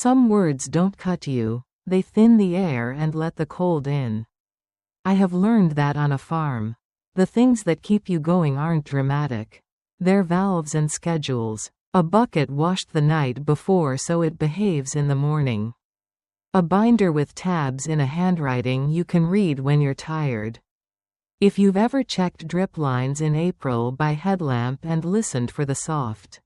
Some words don't cut you, they thin the air and let the cold in. I have learned that on a farm. The things that keep you going aren't dramatic. They're valves and schedules. A bucket washed the night before so it behaves in the morning. A binder with tabs in a handwriting you can read when you're tired. If you've ever checked drip lines in April by headlamp and listened for the soft,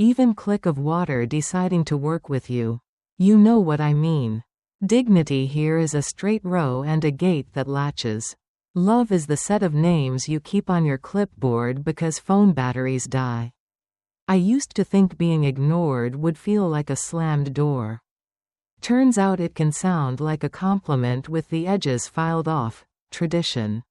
even click of water deciding to work with you, you know what I mean. Dignity here is a straight row and a gate that latches. Love is the set of names you keep on your clipboard because phone batteries die. I used to think being ignored would feel like a slammed door. Turns out it can sound like a compliment with the edges filed off. Tradition.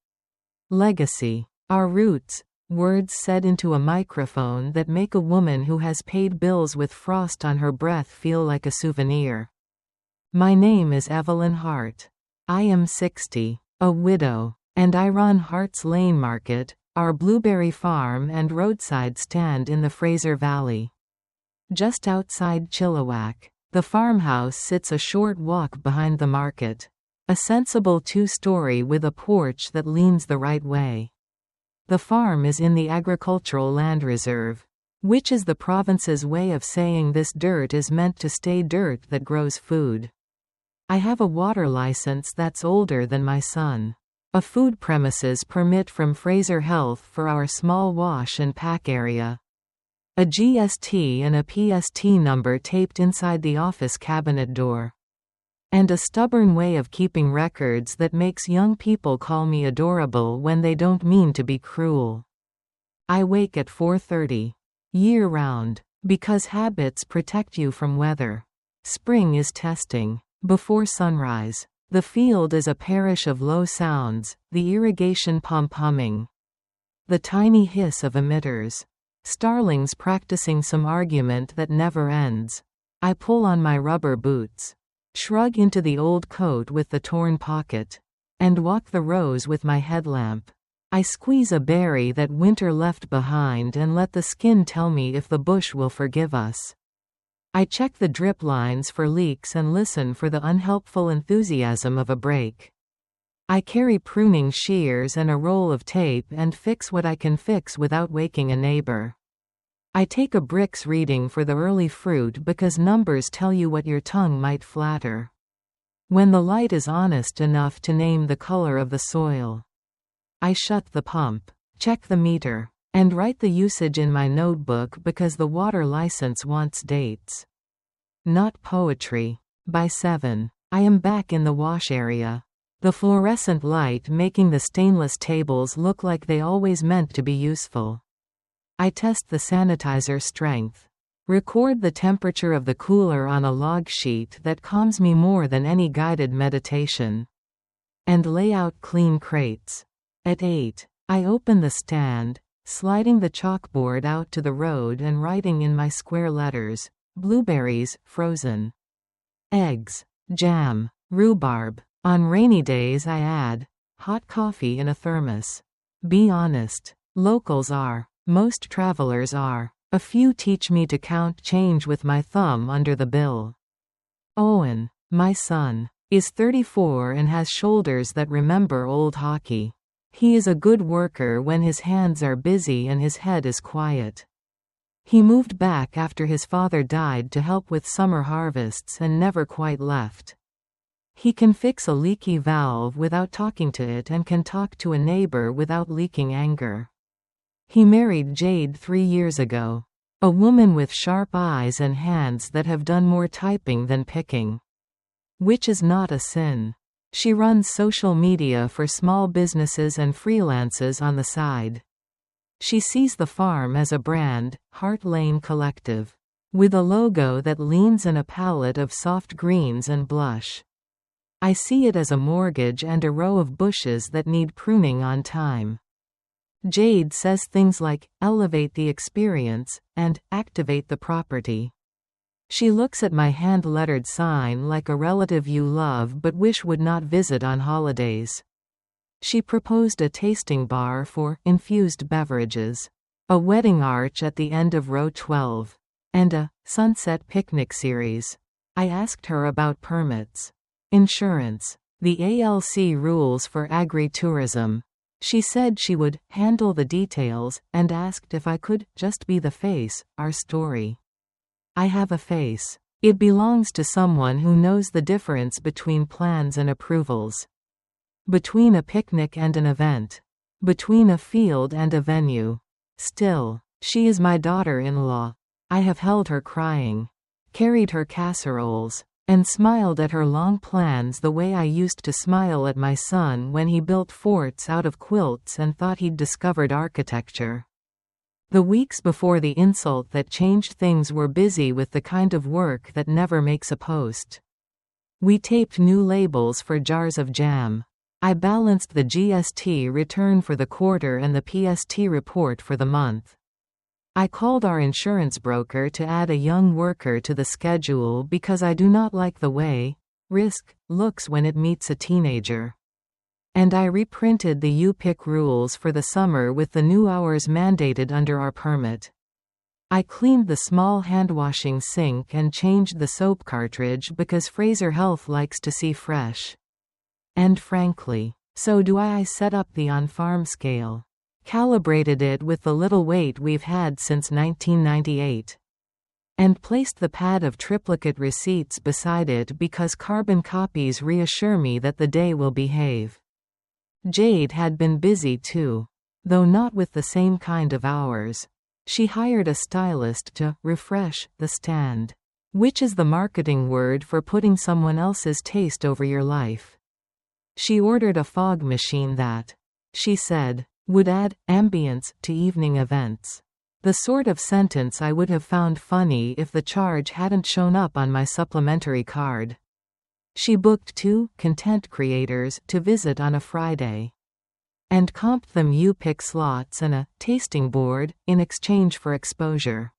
Legacy. Our roots. Words said into a microphone that make a woman who has paid bills with frost on her breath feel like a souvenir. My name is Evelyn Hart. I am 60, a widow, and I run Hart's Lane Market, our blueberry farm and roadside stand in the Fraser Valley. Just outside Chilliwack, the farmhouse sits a short walk behind the market. A sensible two-story with a porch that leans the right way. The farm is in the Agricultural Land Reserve, which is the province's way of saying this dirt is meant to stay dirt that grows food. I have a water license that's older than my son. A food premises permit from Fraser Health for our small wash and pack area. A GST and a PST number taped inside the office cabinet door. And a stubborn way of keeping records that makes young people call me adorable when they don't mean to be cruel. I wake at 4:30. Year-round. Because habits protect you from weather. Spring is testing. Before sunrise. The field is a parish of low sounds, the irrigation pump humming. The tiny hiss of emitters. Starlings practicing some argument that never ends. I pull on my rubber boots. Shrug into the old coat with the torn pocket. And walk the rows with my headlamp. I squeeze a berry that winter left behind and let the skin tell me if the bush will forgive us. I check the drip lines for leaks and listen for the unhelpful enthusiasm of a break. I carry pruning shears and a roll of tape and fix what I can fix without waking a neighbor. I take a bricks reading for the early fruit because numbers tell you what your tongue might flatter. When the light is honest enough to name the color of the soil. I shut the pump, check the meter, and write the usage in my notebook because the water license wants dates. Not poetry. By 7, I am back in the wash area. The fluorescent light making the stainless tables look like they always meant to be useful. I test the sanitizer strength. Record the temperature of the cooler on a log sheet that calms me more than any guided meditation. And lay out clean crates. At 8, I open the stand, sliding the chalkboard out to the road and writing in my square letters, blueberries, frozen. Eggs, jam, rhubarb. On rainy days I add, hot coffee in a thermos. Be honest. Locals are. Most travelers are. A few teach me to count change with my thumb under the bill. Owen, my son, is 34 and has shoulders that remember old hockey. He is a good worker when his hands are busy and his head is quiet. He moved back after his father died to help with summer harvests and never quite left. He can fix a leaky valve without talking to it and can talk to a neighbor without leaking anger. He married Jade 3 years ago. A woman with sharp eyes and hands that have done more typing than picking. Which is not a sin. She runs social media for small businesses and freelances on the side. She sees the farm as a brand, Hart Lane Collective. With a logo that leans and a palette of soft greens and blush. I see it as a mortgage and a row of bushes that need pruning on time. Jade says things like, elevate the experience, and activate the property. She looks at my hand-lettered sign like a relative you love but wish would not visit on holidays. She proposed a tasting bar for infused beverages, a wedding arch at the end of row 12, and a sunset picnic series. I asked her about permits. Insurance. The ALC rules for agri-tourism. She said she would handle the details, and asked if I could just be the face, our story. I have a face. It belongs to someone who knows the difference between plans and approvals. Between a picnic and an event. Between a field and a venue. Still, she is my daughter-in-law. I have held her crying. Carried her casseroles. And smiled at her long plans the way I used to smile at my son when he built forts out of quilts and thought he'd discovered architecture. The weeks before the insult that changed things were busy with the kind of work that never makes a post. We taped new labels for jars of jam. I balanced the GST return for the quarter and the PST report for the month. I called our insurance broker to add a young worker to the schedule because I do not like the way risk looks when it meets a teenager. And I reprinted the UPIC rules for the summer with the new hours mandated under our permit. I cleaned the small handwashing sink and changed the soap cartridge because Fraser Health likes to see fresh. And frankly, so do I set up the on-farm scale. Calibrated it with the little weight we've had since 1998. And placed the pad of triplicate receipts beside it because carbon copies reassure me that the day will behave. Jade had been busy too. Though not with the same kind of hours. She hired a stylist to refresh the stand. Which is the marketing word for putting someone else's taste over your life. She ordered a fog machine that, she said, would add ambience to evening events. The sort of sentence I would have found funny if the charge hadn't shown up on my supplementary card. She booked 2 content creators to visit on a Friday. And comped them UPIC slots and a tasting board in exchange for exposure.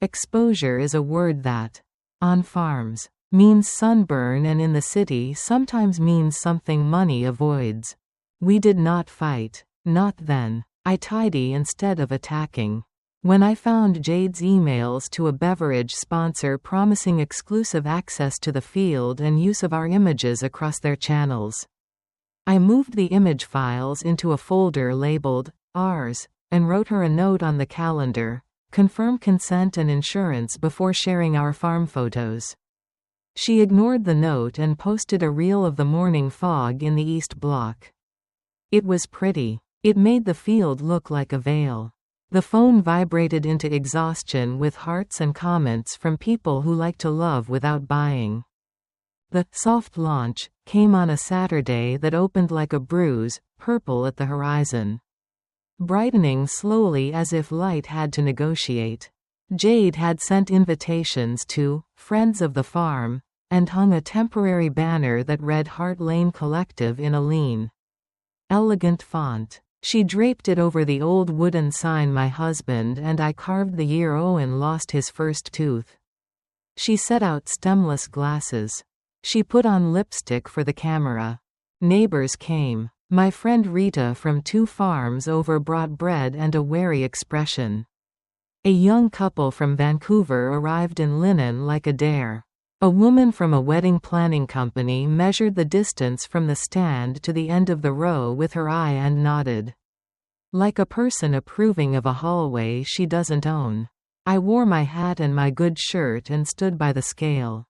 Exposure is a word that, on farms, means sunburn and in the city sometimes means something money avoids. We did not fight. Not then. I tidy instead of attacking. When I found Jade's emails to a beverage sponsor promising exclusive access to the field and use of our images across their channels, I moved the image files into a folder labeled ours and wrote her a note on the calendar, confirm consent and insurance before sharing our farm photos. She ignored the note and posted a reel of the morning fog in the East Block. It was pretty. It made the field look like a veil. The phone vibrated into exhaustion with hearts and comments from people who like to love without buying. The soft launch came on a Saturday that opened like a bruise, purple at the horizon. Brightening slowly as if light had to negotiate. Jade had sent invitations to Friends of the Farm, and hung a temporary banner that read Hart Lane Collective in a lean, elegant font. She draped it over the old wooden sign my husband and I carved the year Owen lost his first tooth. She set out stemless glasses. She put on lipstick for the camera. Neighbors came. My friend Rita from 2 farms over brought bread and a wary expression. A young couple from Vancouver arrived in linen like a dare. A woman from a wedding planning company measured the distance from the stand to the end of the row with her eye and nodded. Like a person approving of a hallway she doesn't own. I wore my hat and my good shirt and stood by the scale,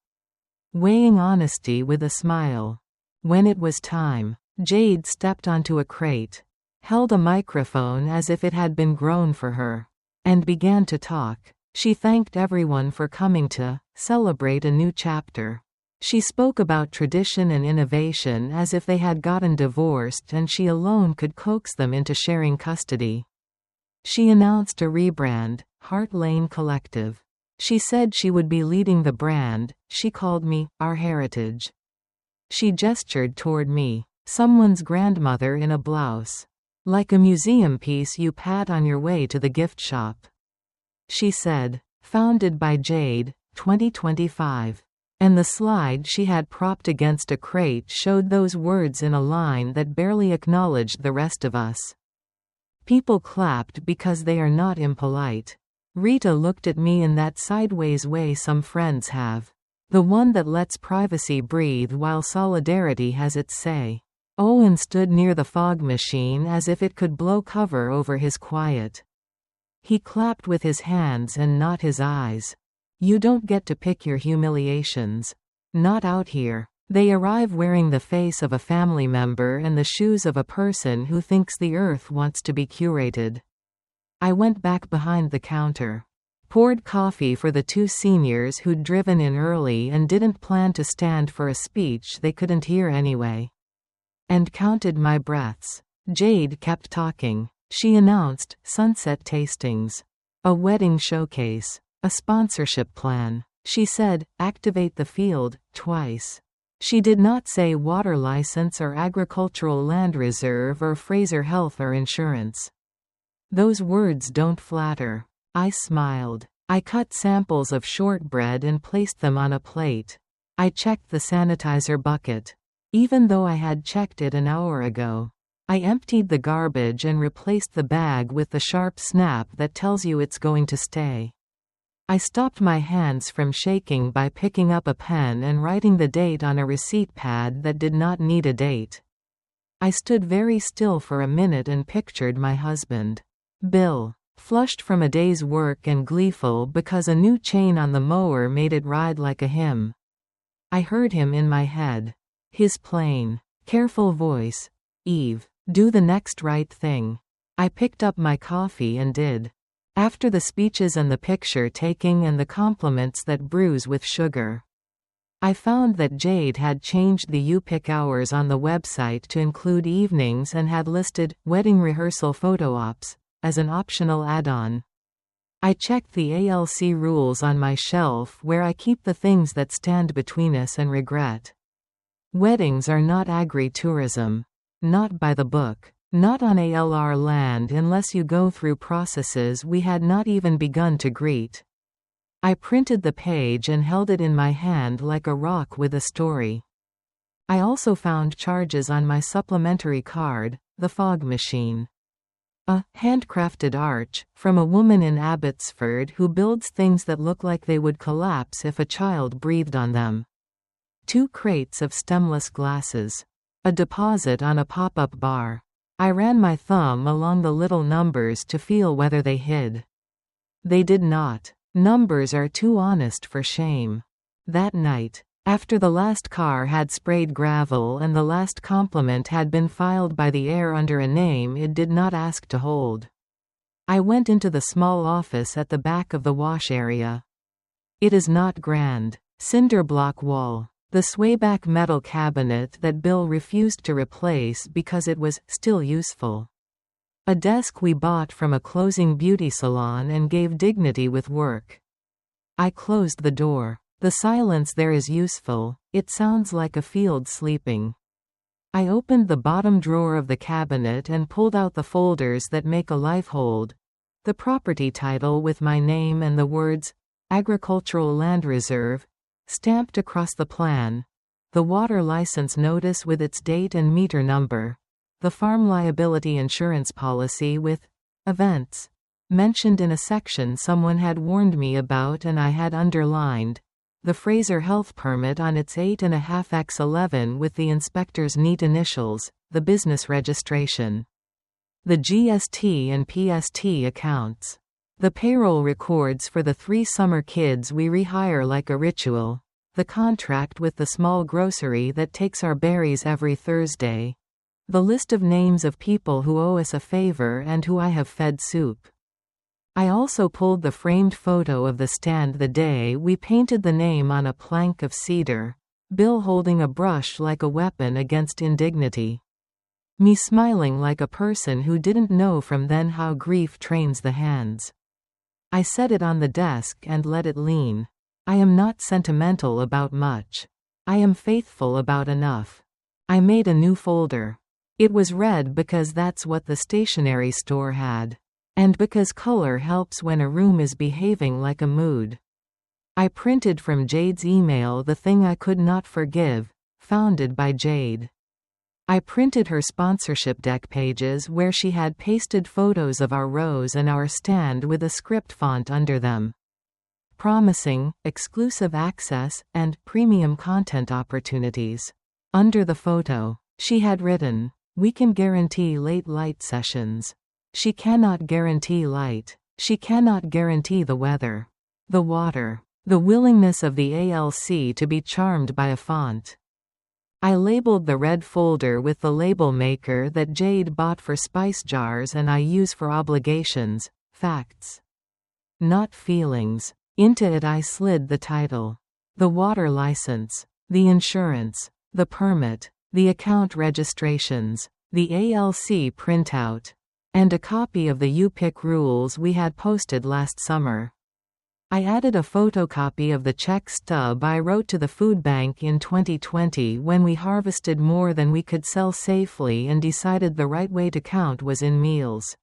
weighing honesty with a smile. When it was time, Jade stepped onto a crate, held a microphone as if it had been grown for her, and began to talk. She thanked everyone for coming to celebrate a new chapter. She spoke about tradition and innovation as if they had gotten divorced and she alone could coax them into sharing custody. She announced a rebrand, Hart Lane Collective. She said she would be leading the brand. She called me our heritage. She gestured toward me, someone's grandmother in a blouse. Like a museum piece you pat on your way to the gift shop. She said, founded by Jade, 2025. And the slide she had propped against a crate showed those words in a line that barely acknowledged the rest of us. People clapped because they are not impolite. Rita looked at me in that sideways way some friends have. The one that lets privacy breathe while solidarity has its say. Owen stood near the fog machine as if it could blow cover over his quiet. He clapped with his hands and not his eyes. You don't get to pick your humiliations. Not out here. They arrive wearing the face of a family member and the shoes of a person who thinks the earth wants to be curated. I went back behind the counter. Poured coffee for the two seniors who'd driven in early and didn't plan to stand for a speech they couldn't hear anyway. And counted my breaths. Jade kept talking. She announced sunset tastings, a wedding showcase, a sponsorship plan. She said, activate the field, twice. She did not say water license or agricultural land reserve or Fraser Health or insurance. Those words don't flatter. I smiled. I cut samples of shortbread and placed them on a plate. I checked the sanitizer bucket. Even though I had checked it an hour ago. I emptied the garbage and replaced the bag with the sharp snap that tells you it's going to stay. I stopped my hands from shaking by picking up a pen and writing the date on a receipt pad that did not need a date. I stood very still for a minute and pictured my husband, Bill, flushed from a day's work and gleeful because a new chain on the mower made it ride like a hymn. I heard him in my head. His plain, careful voice, Eve, do the next right thing. I picked up my coffee and did. After the speeches and the picture-taking and the compliments that bruise with sugar. I found that Jade had changed the U-Pick hours on the website to include evenings and had listed wedding rehearsal photo ops as an optional add-on. I checked the ALC rules on my shelf where I keep the things that stand between us and regret. Weddings are not agri-tourism. Not by the book. Not on ALR land unless you go through processes we had not even begun to greet. I printed the page and held it in my hand like a rock with a story. I also found charges on my supplementary card, the fog machine. A handcrafted arch, from a woman in Abbotsford who builds things that look like they would collapse if a child breathed on them. 2 crates of stemless glasses. A deposit on a pop-up bar. I ran my thumb along the little numbers to feel whether they hid. They did not. Numbers are too honest for shame. That night, after the last car had sprayed gravel and the last compliment had been filed by the air under a name it did not ask to hold, I went into the small office at the back of the wash area. It is not grand. Cinder block wall. The swayback metal cabinet that Bill refused to replace because it was still useful. A desk we bought from a closing beauty salon and gave dignity with work. I closed the door. The silence there is useful, it sounds like a field sleeping. I opened the bottom drawer of the cabinet and pulled out the folders that make a life hold. The property title with my name and the words, Agricultural Land Reserve, stamped across the plan, the water license notice with its date and meter number, the farm liability insurance policy with events mentioned in a section someone had warned me about and I had underlined, the Fraser Health permit on its 8.5x11 with the inspector's neat initials, the business registration, the GST and PST accounts. The payroll records for the 3 summer kids we rehire like a ritual. The contract with the small grocery that takes our berries every Thursday. The list of names of people who owe us a favor and who I have fed soup. I also pulled the framed photo of the stand the day we painted the name on a plank of cedar. Bill holding a brush like a weapon against indignity. Me smiling like a person who didn't know from then how grief trains the hands. I set it on the desk and let it lean. I am not sentimental about much. I am faithful about enough. I made a new folder. It was red because that's what the stationery store had. And because color helps when a room is behaving like a mood. I printed from Jade's email the thing I could not forgive, founded by Jade. I printed her sponsorship deck pages where she had pasted photos of our rows and our stand with a script font under them. promising exclusive access and premium content opportunities. Under the photo, she had written, "We can guarantee late light sessions. She cannot guarantee light. She cannot guarantee the weather. The water. The willingness of the ALC to be charmed by a font." I labeled the red folder with the label maker that Jade bought for spice jars and I use for obligations, facts, not feelings. Into it I slid the title. The water license. The insurance. The permit. The account registrations. The ALC printout. And a copy of the UPIC rules we had posted last summer. I added a photocopy of the check stub I wrote to the food bank in 2020 when we harvested more than we could sell safely and decided the right way to count was in meals.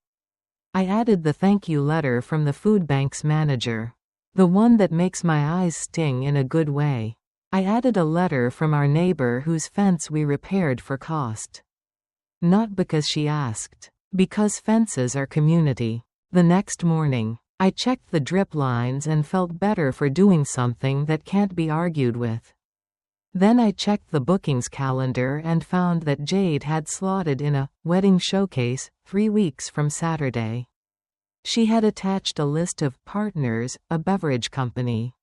I added the thank you letter from the food bank's manager. The one that makes my eyes sting in a good way. I added a letter from our neighbor whose fence we repaired for cost. Not because she asked. Because fences are community. The next morning, I checked the drip lines and felt better for doing something that can't be argued with. Then I checked the bookings calendar and found that Jade had slotted in a wedding showcase 3 weeks from Saturday. She had attached a list of partners, a beverage company,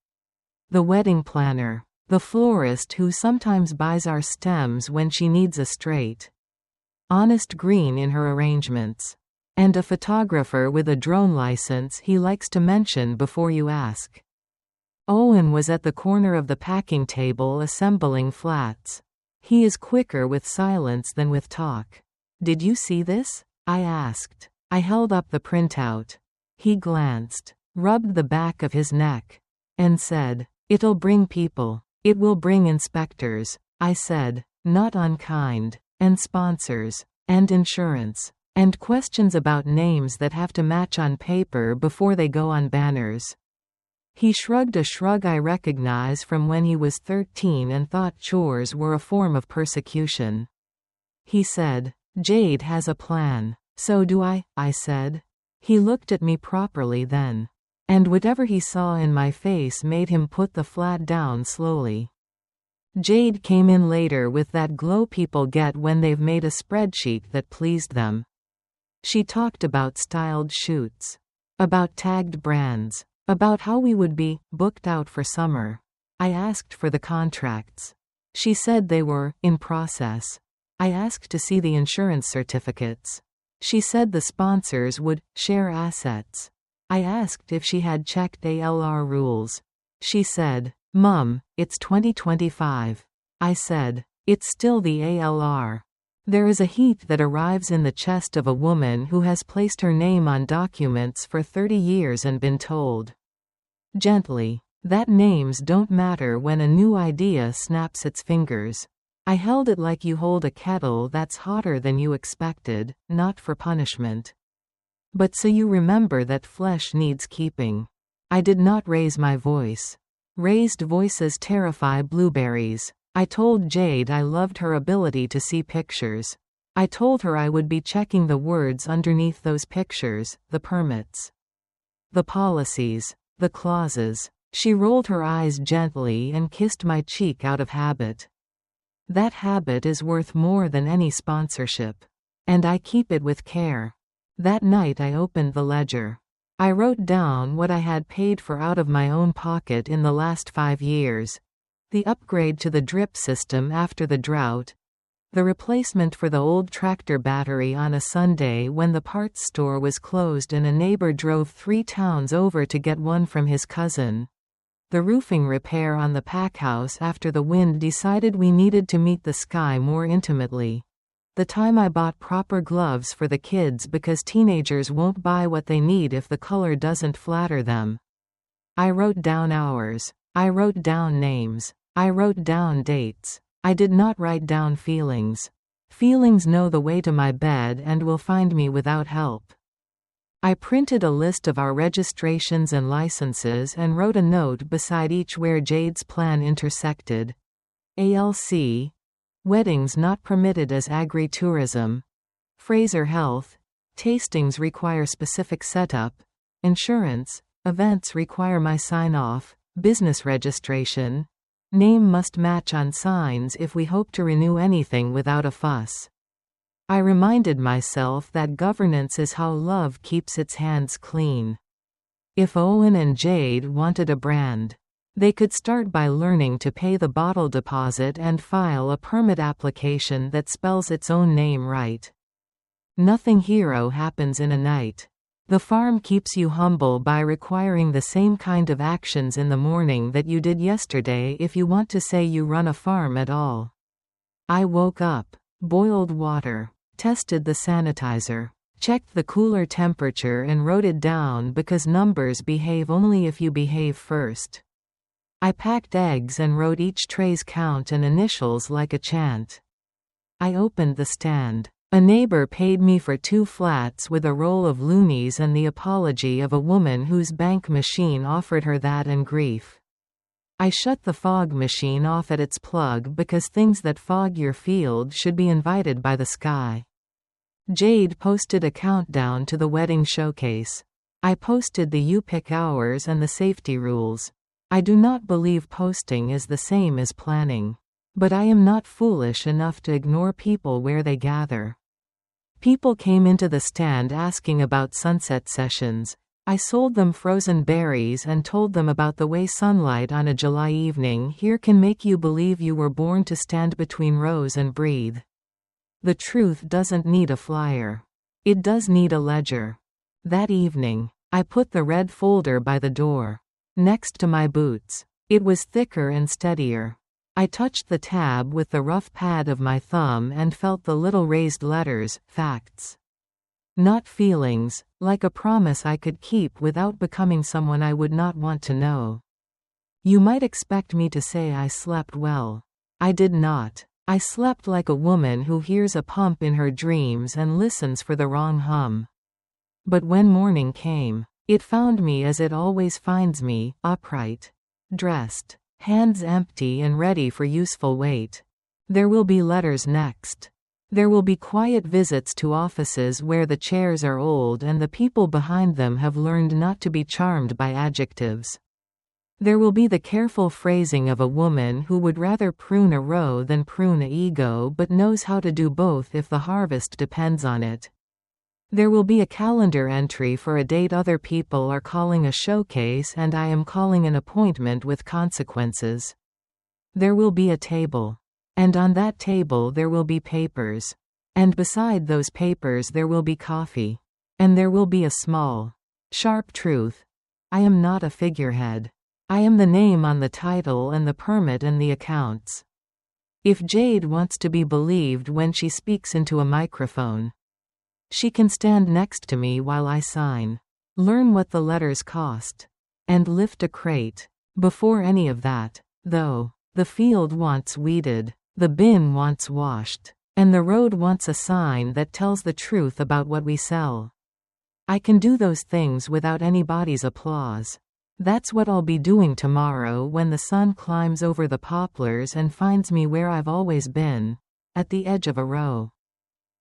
the wedding planner, the florist who sometimes buys our stems when she needs a straight, honest green in her arrangements, and a photographer with a drone license he likes to mention before you ask. Owen was at the corner of the packing table assembling flats. He is quicker with silence than with talk. "Did you see this?" I asked. I held up the printout. He glanced, rubbed the back of his neck, and said, "It'll bring people. It will bring inspectors." I said, "Not unkind. And sponsors. And insurance. And questions about names that have to match on paper before they go on banners." He shrugged a shrug I recognize from when he was 13 and thought chores were a form of persecution. He said, "Jade has a plan. So do I said. He looked at me properly then. And whatever he saw in my face made him put the flat down slowly. Jade came in later with that glow people get when they've made a spreadsheet that pleased them. She talked about styled shoots. About tagged brands. About how we would be booked out for summer. I asked for the contracts. She said they were in process. I asked to see the insurance certificates. She said the sponsors would share assets. I asked if she had checked ALR rules. She said, "Mum, it's 2025. I said, "It's still the ALR. There is a heat that arrives in the chest of a woman who has placed her name on documents for 30 years and been told, gently, that names don't matter when a new idea snaps its fingers. I held it like you hold a kettle that's hotter than you expected, not for punishment, but so you remember that flesh needs keeping." I did not raise my voice. Raised voices terrify blueberries. I told Jade I loved her ability to see pictures. I told her I would be checking the words underneath those pictures, the permits, the policies, the clauses. She rolled her eyes gently and kissed my cheek out of habit. That habit is worth more than any sponsorship. And I keep it with care. That night I opened the ledger. I wrote down what I had paid for out of my own pocket in the last 5 years. The upgrade to the drip system after the drought. The replacement for the old tractor battery on a Sunday when the parts store was closed and a neighbor drove 3 towns over to get one from his cousin. The roofing repair on the pack house after the wind decided we needed to meet the sky more intimately. The time I bought proper gloves for the kids because teenagers won't buy what they need if the color doesn't flatter them. I wrote down hours. I wrote down names. I wrote down dates. I did not write down feelings. Feelings know the way to my bed and will find me without help. I printed a list of our registrations and licenses and wrote a note beside each where Jade's plan intersected. ALC. Weddings not permitted as agri-tourism. Fraser Health. Tastings require specific setup. Insurance. Events require my sign-off. Business registration. Name must match on signs if we hope to renew anything without a fuss. I reminded myself that governance is how love keeps its hands clean. If Owen and Jade wanted a brand, they could start by learning to pay the bottle deposit and file a permit application that spells its own name right. Nothing hero happens in a night. The farm keeps you humble by requiring the same kind of actions in the morning that you did yesterday if you want to say you run a farm at all. I woke up, boiled water, tested the sanitizer, checked the cooler temperature and wrote it down because numbers behave only if you behave first. I packed eggs and wrote each tray's count and initials like a chant. I opened the stand. A neighbor paid me for 2 flats with a roll of loonies and the apology of a woman whose bank machine offered her that and grief. I shut the fog machine off at its plug because things that fog your field should be invited by the sky. Jade posted a countdown to the wedding showcase. I posted the you-pick hours and the safety rules. I do not believe posting is the same as planning. But I am not foolish enough to ignore people where they gather. People came into the stand asking about sunset sessions. I sold them frozen berries and told them about the way sunlight on a July evening here can make you believe you were born to stand between rows and breathe. The truth doesn't need a flyer. It does need a ledger. That evening, I put the red folder by the door, next to my boots. It was thicker and steadier. I touched the tab with the rough pad of my thumb and felt the little raised letters, facts. Not feelings, like a promise I could keep without becoming someone I would not want to know. You might expect me to say I slept well. I did not. I slept like a woman who hears a pump in her dreams and listens for the wrong hum. But when morning came, it found me as it always finds me, upright, dressed, hands empty and ready for useful weight. There will be letters next. There will be quiet visits to offices where the chairs are old and the people behind them have learned not to be charmed by adjectives. There will be the careful phrasing of a woman who would rather prune a row than prune an ego but knows how to do both if the harvest depends on it. There will be a calendar entry for a date other people are calling a showcase and I am calling an appointment with consequences. There will be a table. And on that table there will be papers. And beside those papers there will be coffee. And there will be a small, sharp truth. I am not a figurehead. I am the name on the title and the permit and the accounts. If Jade wants to be believed when she speaks into a microphone, she can stand next to me while I sign. Learn what the letters cost. And lift a crate. Before any of that, though, the field wants weeded, the bin wants washed, and the road wants a sign that tells the truth about what we sell. I can do those things without anybody's applause. That's what I'll be doing tomorrow when the sun climbs over the poplars and finds me where I've always been, at the edge of a row.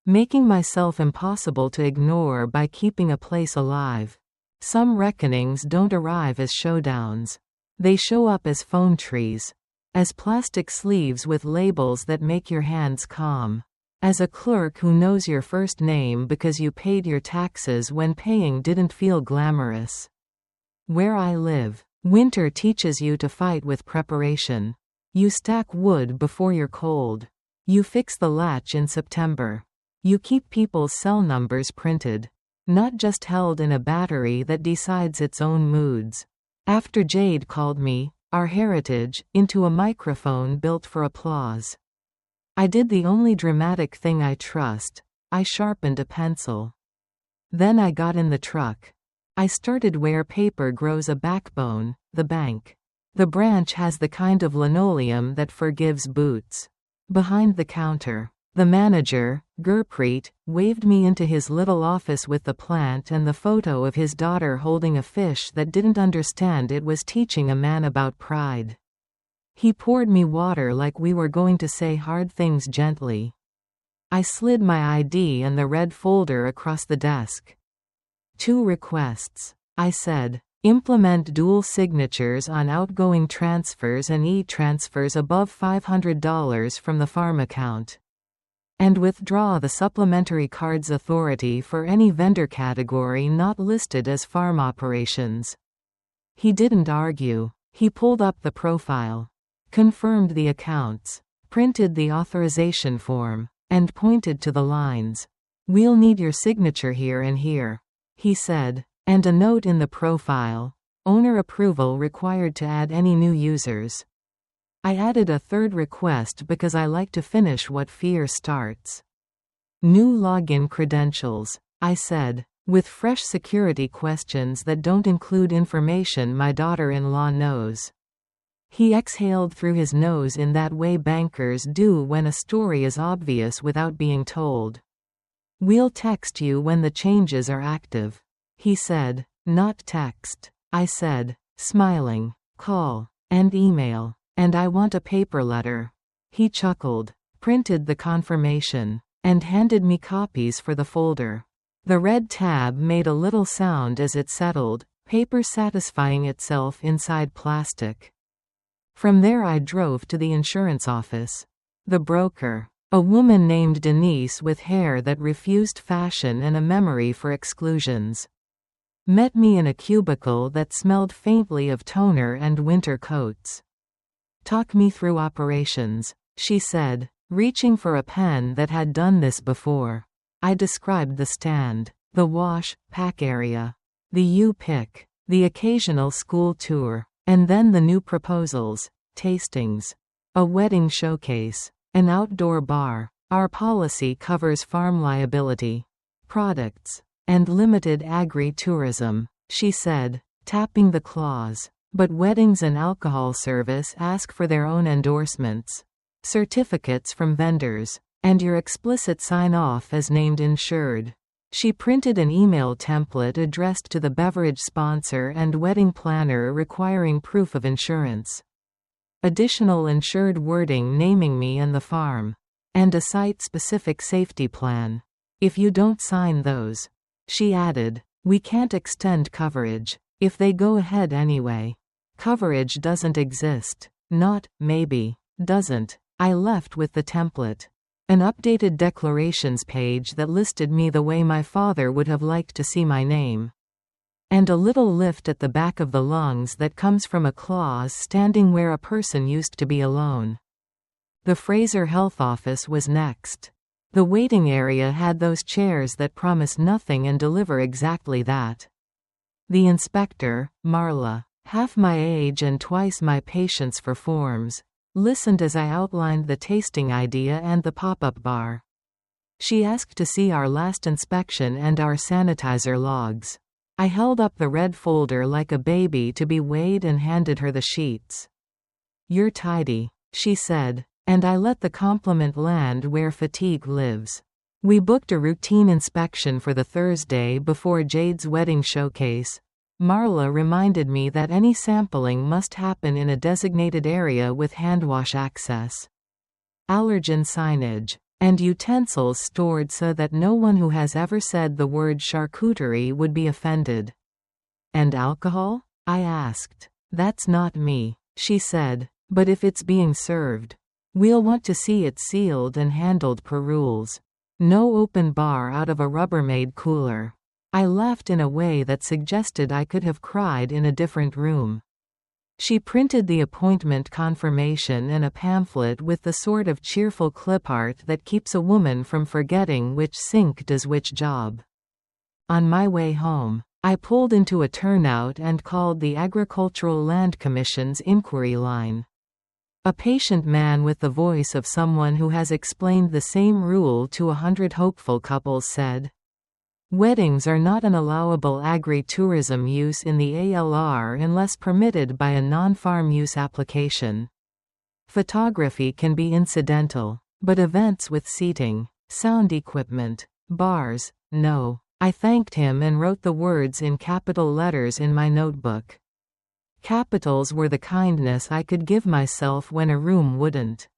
Making myself impossible to ignore by keeping a place alive. Some reckonings don't arrive as showdowns. They show up as phone trees. As plastic sleeves with labels that make your hands calm. As a clerk who knows your first name because you paid your taxes when paying didn't feel glamorous. Where I live, winter teaches you to fight with preparation. You stack wood before you're cold. You fix the latch in September. You keep people's cell numbers printed, not just held in a battery that decides its own moods. After Jade called me, our heritage, into a microphone built for applause. I did the only dramatic thing I trust. I sharpened a pencil. Then I got in the truck. I started where paper grows a backbone, the bank. The branch has the kind of linoleum that forgives boots. Behind the counter, the manager, Gurpreet, waved me into his little office with the plant and the photo of his daughter holding a fish that didn't understand it was teaching a man about pride. He poured me water like we were going to say hard things gently. I slid my ID and the red folder across the desk. 2 requests, I said. Implement dual signatures on outgoing transfers and e-transfers above $500 from the farm account. And withdraw the supplementary card's authority for any vendor category not listed as farm operations. He didn't argue. He pulled up the profile, confirmed the accounts, printed the authorization form, and pointed to the lines. "We'll need your signature here and here," he said, and a note in the profile. Owner approval required to add any new users. I added a third request because I like to finish what fear starts. "New login credentials," I said, with fresh security questions that don't include information my daughter-in-law knows. He exhaled through his nose in that way bankers do when a story is obvious without being told. "We'll text you when the changes are active," he said. "Not text," I said, smiling. "Call and email. And I want a paper letter." He chuckled, printed the confirmation, and handed me copies for the folder. The red tab made a little sound as it settled, paper satisfying itself inside plastic. From there I drove to the insurance office. The broker, a woman named Denise with hair that refused fashion and a memory for exclusions, met me in a cubicle that smelled faintly of toner and winter coats. "Talk me through operations," she said, reaching for a pen that had done this before. I described the stand, the wash, pack area, the U-pick, the occasional school tour, and then the new proposals, tastings, a wedding showcase, an outdoor bar. "Our policy covers farm liability, products, and limited agri-tourism," she said, tapping the clause. "But weddings and alcohol service ask for their own endorsements, certificates from vendors, and your explicit sign-off as named insured." She printed an email template addressed to the beverage sponsor and wedding planner requiring proof of insurance. Additional insured wording naming me and the farm. And a site-specific safety plan. "If you don't sign those," she added, "we can't extend coverage. If they go ahead anyway. Coverage doesn't exist. Not, maybe, doesn't." I left with the template. An updated declarations page that listed me the way my father would have liked to see my name. And a little lift at the back of the lungs that comes from a clause standing where a person used to be alone. The Fraser Health Office was next. The waiting area had those chairs that promise nothing and deliver exactly that. The inspector, Marla, half my age and twice my patience for forms, listened as I outlined the tasting idea and the pop-up bar. She asked to see our last inspection and our sanitizer logs. I held up the red folder like a baby to be weighed and handed her the sheets. "You're tidy," she said, and I let the compliment land where fatigue lives. We booked a routine inspection for the Thursday before Jade's wedding showcase. Marla reminded me that any sampling must happen in a designated area with handwash access, allergen signage, and utensils stored so that no one who has ever said the word charcuterie would be offended. "And alcohol?" I asked. "That's not me," she said, "but if it's being served, we'll want to see it sealed and handled per rules. No open bar out of a Rubbermaid cooler." I laughed in a way that suggested I could have cried in a different room. She printed the appointment confirmation and a pamphlet with the sort of cheerful clip art that keeps a woman from forgetting which sink does which job. On my way home, I pulled into a turnout and called the Agricultural Land Commission's inquiry line. A patient man with the voice of someone who has explained the same rule to 100 hopeful couples said, "Weddings are not an allowable agri-tourism use in the ALR unless permitted by a non-farm use application. Photography can be incidental, but events with seating, sound equipment, bars, no." I thanked him and wrote the words in capital letters in my notebook. Capitals were the kindness I could give myself when a room wouldn't.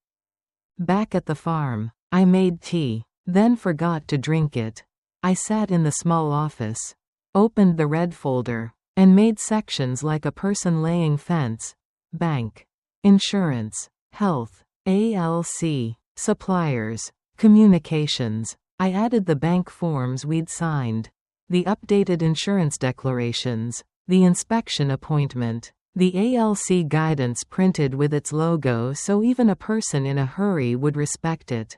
Back at the farm, I made tea, then forgot to drink it. I sat in the small office, opened the red folder, and made sections like a person laying fence, bank, insurance, health, ALC, suppliers, communications. I added the bank forms we'd signed, the updated insurance declarations, the inspection appointment, the ALC guidance printed with its logo so even a person in a hurry would respect it.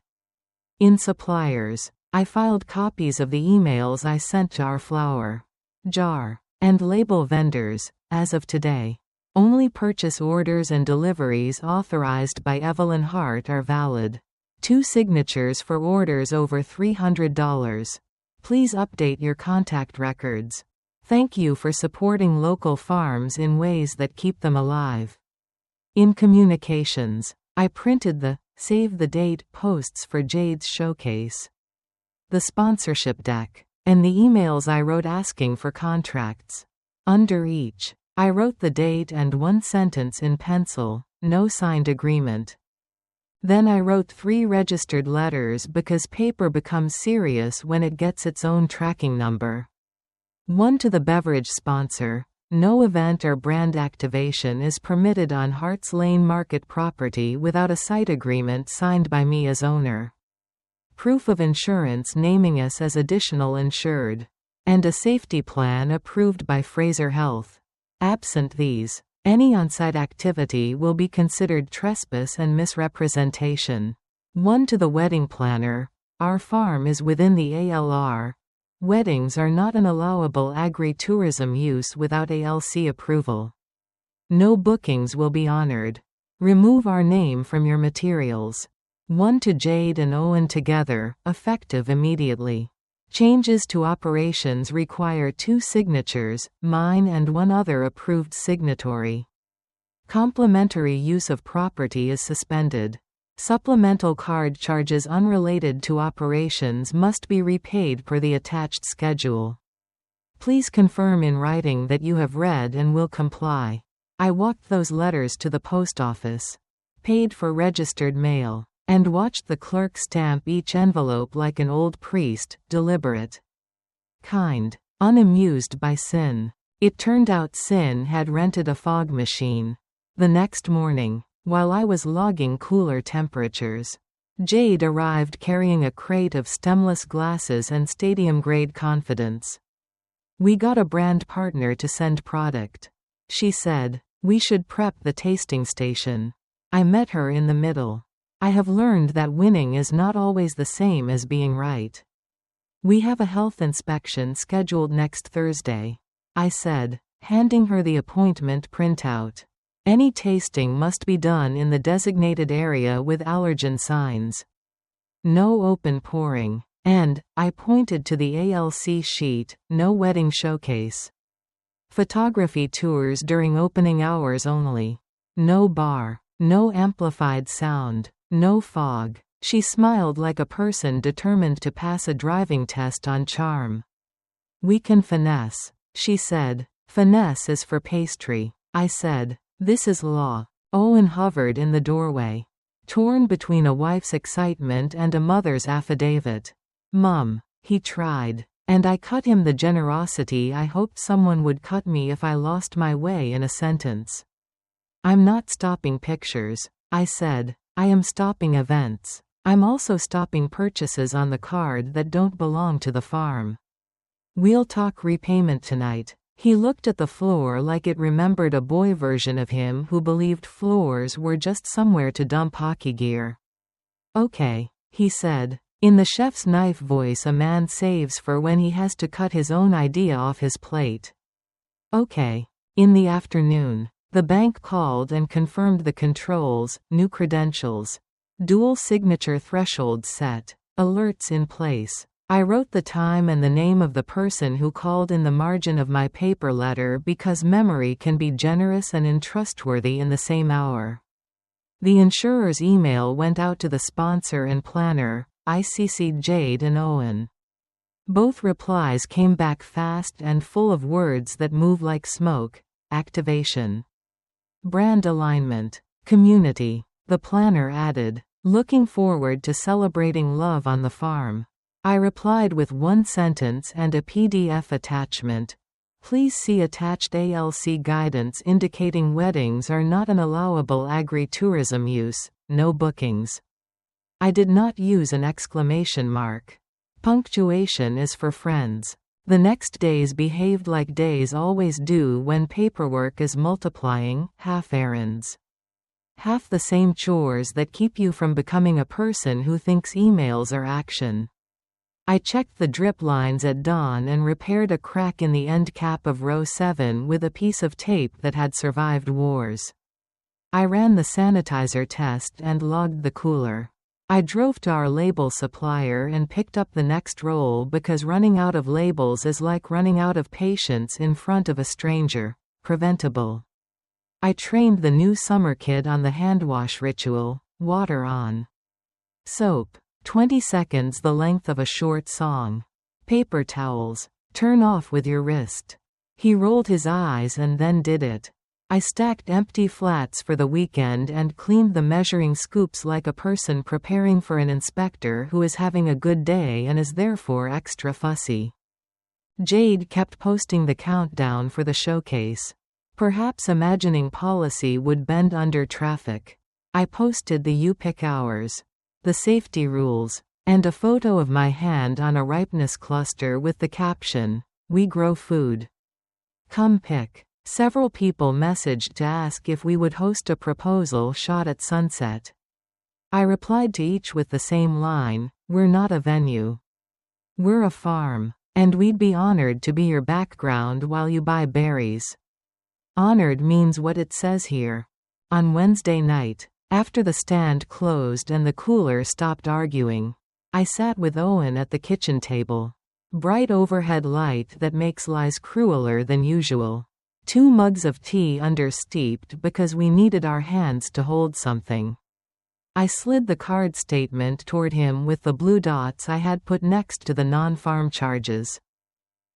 In suppliers, I filed copies of the emails I sent to our flour, jar, and label vendors. As of today, only purchase orders and deliveries authorized by Evelyn Hart are valid. 2 signatures for orders over $300. Please update your contact records. Thank you for supporting local farms in ways that keep them alive. In communications, I printed the Save the Date posts for Jade's showcase, the sponsorship deck, and the emails I wrote asking for contracts. Under each, I wrote the date and one sentence in pencil, no signed agreement. Then I wrote 3 registered letters because paper becomes serious when it gets its own tracking number. One to the beverage sponsor: no event or brand activation is permitted on Harts Lane Market property without a site agreement signed by me as owner. Proof of insurance naming us as additional insured. And a safety plan approved by Fraser Health. Absent these, any on-site activity will be considered trespass and misrepresentation. One to the wedding planner: our farm is within the ALR. Weddings are not an allowable agri-tourism use without ALC approval. No bookings will be honored. Remove our name from your materials. One to Jade and Owen together, effective immediately. Changes to operations require 2 signatures, mine and one other approved signatory. Complementary use of property is suspended. Supplemental card charges unrelated to operations must be repaid per the attached schedule. Please confirm in writing that you have read and will comply. I walked those letters to the post office, paid for registered mail, and watched the clerk stamp each envelope like an old priest, deliberate, kind, unamused by Sin. It turned out Sin had rented a fog machine. The next morning, while I was logging cooler temperatures, Jade arrived carrying a crate of stemless glasses and stadium-grade confidence. We got a brand partner to send product. She said, we should prep the tasting station. I met her in the middle. I have learned that winning is not always the same as being right. We have a health inspection scheduled next Thursday, I said, handing her the appointment printout. Any tasting must be done in the designated area with allergen signs. No open pouring. And, I pointed to the ALC sheet, no wedding showcase. Photography tours during opening hours only. No bar. No amplified sound. No fog. She smiled like a person determined to pass a driving test on charm. We can finesse, she said. Finesse is for pastry, I said. This is law. Owen hovered in the doorway, torn between a wife's excitement and a mother's affidavit. Mum, he tried. And I cut him the generosity I hoped someone would cut me if I lost my way in a sentence. I'm not stopping pictures, I said. I am stopping events. I'm also stopping purchases on the card that don't belong to the farm. We'll talk repayment tonight. He looked at the floor like it remembered a boy version of him who believed floors were just somewhere to dump hockey gear. Okay, he said. In the chef's knife voice a man saves for when he has to cut his own idea off his plate. Okay. In the afternoon, the bank called and confirmed the controls, new credentials, dual signature threshold set, alerts in place. I wrote the time and the name of the person who called in the margin of my paper letter because memory can be generous and untrustworthy in the same hour. The insurer's email went out to the sponsor and planner. I CC'd Jade and Owen. Both replies came back fast and full of words that move like smoke. Activation. Brand alignment. Community. The planner added, looking forward to celebrating love on the farm. I replied with one sentence and a PDF attachment. Please see attached ALC guidance indicating weddings are not an allowable agri-tourism use, no bookings. I did not use an exclamation mark. Punctuation is for friends. The next days behaved like days always do when paperwork is multiplying, half errands. Half the same chores that keep you from becoming a person who thinks emails are action. I checked the drip lines at dawn and repaired a crack in the end cap of row 7 with a piece of tape that had survived wars. I ran the sanitizer test and logged the cooler. I drove to our label supplier and picked up the next roll because running out of labels is like running out of patience in front of a stranger. Preventable. I trained the new summer kid on the handwash ritual, water on. Soap. 20 seconds the length of a short song. Paper towels. Turn off with your wrist. He rolled his eyes and then did it. I stacked empty flats for the weekend and cleaned the measuring scoops like a person preparing for an inspector who is having a good day and is therefore extra fussy. Jade kept posting the countdown for the showcase. Perhaps imagining policy would bend under traffic. I posted the you-pick hours, the safety rules, and a photo of my hand on a ripeness cluster with the caption, "We grow food. Come pick." Several people messaged to ask if we would host a proposal shot at sunset. I replied to each with the same line, "We're not a venue. We're a farm. And we'd be honored to be your background while you buy berries." Honored means what it says here. On Wednesday night, after the stand closed and the cooler stopped arguing, I sat with Owen at the kitchen table. Bright overhead light that makes lies crueler than usual. 2 mugs of tea under-steeped because we needed our hands to hold something. I slid the card statement toward him with the blue dots I had put next to the non-farm charges.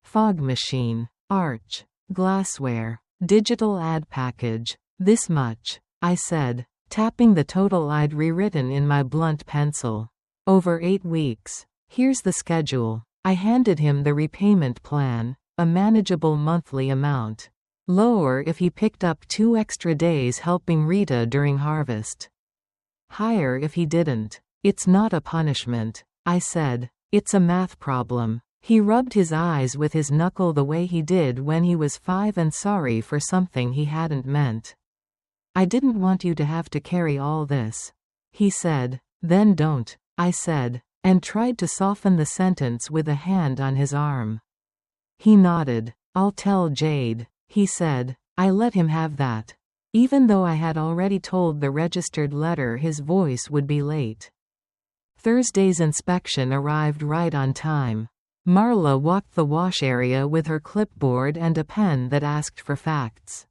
Fog machine. Arch. Glassware. Digital ad package. This much. I said, tapping the total I'd rewritten in my blunt pencil. Over 8 weeks. Here's the schedule. I handed him the repayment plan, a manageable monthly amount. Lower if he picked up 2 extra days helping Rita during harvest. Higher if he didn't. It's not a punishment, I said. It's a math problem. He rubbed his eyes with his knuckle the way he did when he was 5 and sorry for something he hadn't meant. I didn't want you to have to carry all this. He said. Then don't, I said, and tried to soften the sentence with a hand on his arm. He nodded. I'll tell Jade. He said. I let him have that. Even though I had already told the registered letter his voice would be late. Thursday's inspection arrived right on time. Marla walked the wash area with her clipboard and a pen that asked for facts.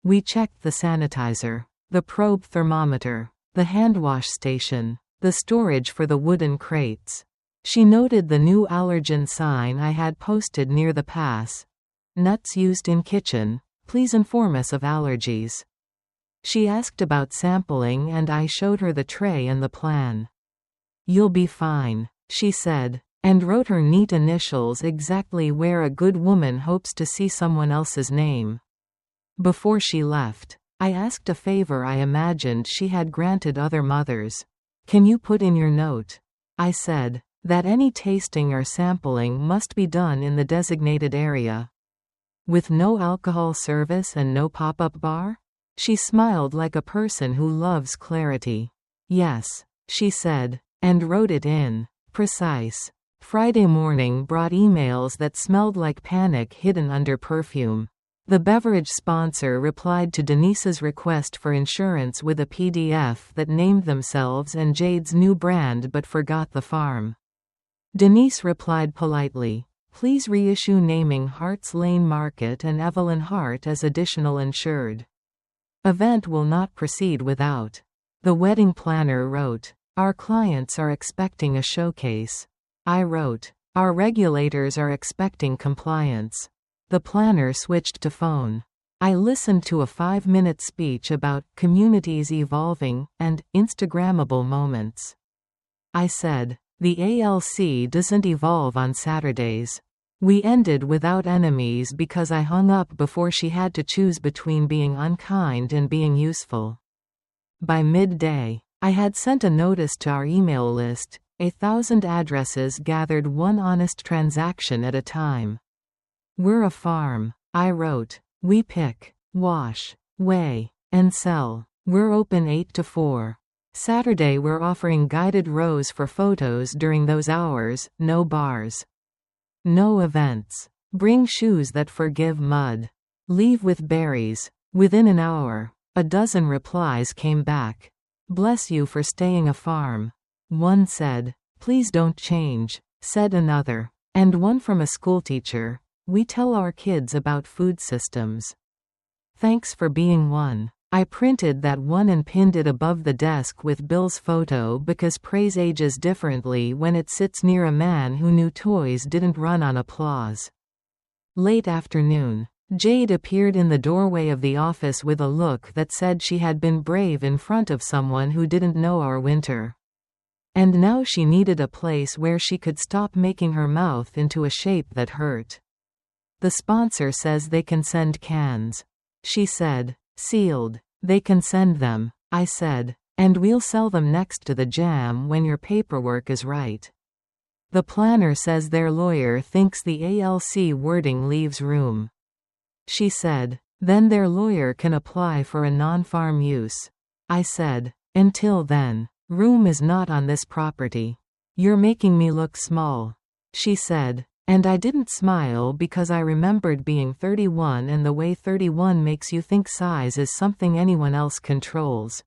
We checked the sanitizer, the probe thermometer, the handwash station, the storage for the wooden crates. She noted the new allergen sign I had posted near the pass. Nuts used in kitchen, please inform us of allergies. She asked about sampling and I showed her the tray and the plan. You'll be fine, she said, and wrote her neat initials exactly where a good woman hopes to see someone else's name. Before she left, I asked a favor I imagined she had granted other mothers. Can you put in your note, I said, that any tasting or sampling must be done in the designated area? With no alcohol service and no pop-up bar? She smiled like a person who loves clarity. Yes, she said, and wrote it in. Precise. Friday morning brought emails that smelled like panic hidden under perfume. The beverage sponsor replied to Denise's request for insurance with a PDF that named themselves and Jade's new brand but forgot the farm. Denise replied politely, please reissue naming Hart's Lane Market and Evelyn Hart as additional insured. Event will not proceed without. The wedding planner wrote, our clients are expecting a showcase. I wrote, our regulators are expecting compliance. The planner switched to phone. I listened to a 5-minute speech about communities evolving and Instagrammable moments. I said, the ALC doesn't evolve on Saturdays. We ended without enemies because I hung up before she had to choose between being unkind and being useful. By midday, I had sent a notice to our email list, 1,000 addresses gathered one honest transaction at a time. We're a farm, I wrote. We pick, wash, weigh, and sell. We're open 8 to 4. Saturday we're offering guided rows for photos during those hours, no bars. No events. Bring shoes that forgive mud. Leave with berries. Within an hour, a dozen replies came back. Bless you for staying a farm. One said, please don't change, said another. And one from a schoolteacher, we tell our kids about food systems. Thanks for being one. I printed that one and pinned it above the desk with Bill's photo because praise ages differently when it sits near a man who knew toys didn't run on applause. Late afternoon, Jade appeared in the doorway of the office with a look that said she had been brave in front of someone who didn't know our winter. And now she needed a place where she could stop making her mouth into a shape that hurt. The sponsor says they can send cans. She said. Sealed. They can send them, I said. And we'll sell them next to the jam when your paperwork is right. The planner says their lawyer thinks the ALC wording leaves room. She said. Then their lawyer can apply for a non-farm use. I said. Until then, room is not on this property. You're making me look small. She said. And I didn't smile because I remembered being 31 and the way 31 makes you think size is something anyone else controls.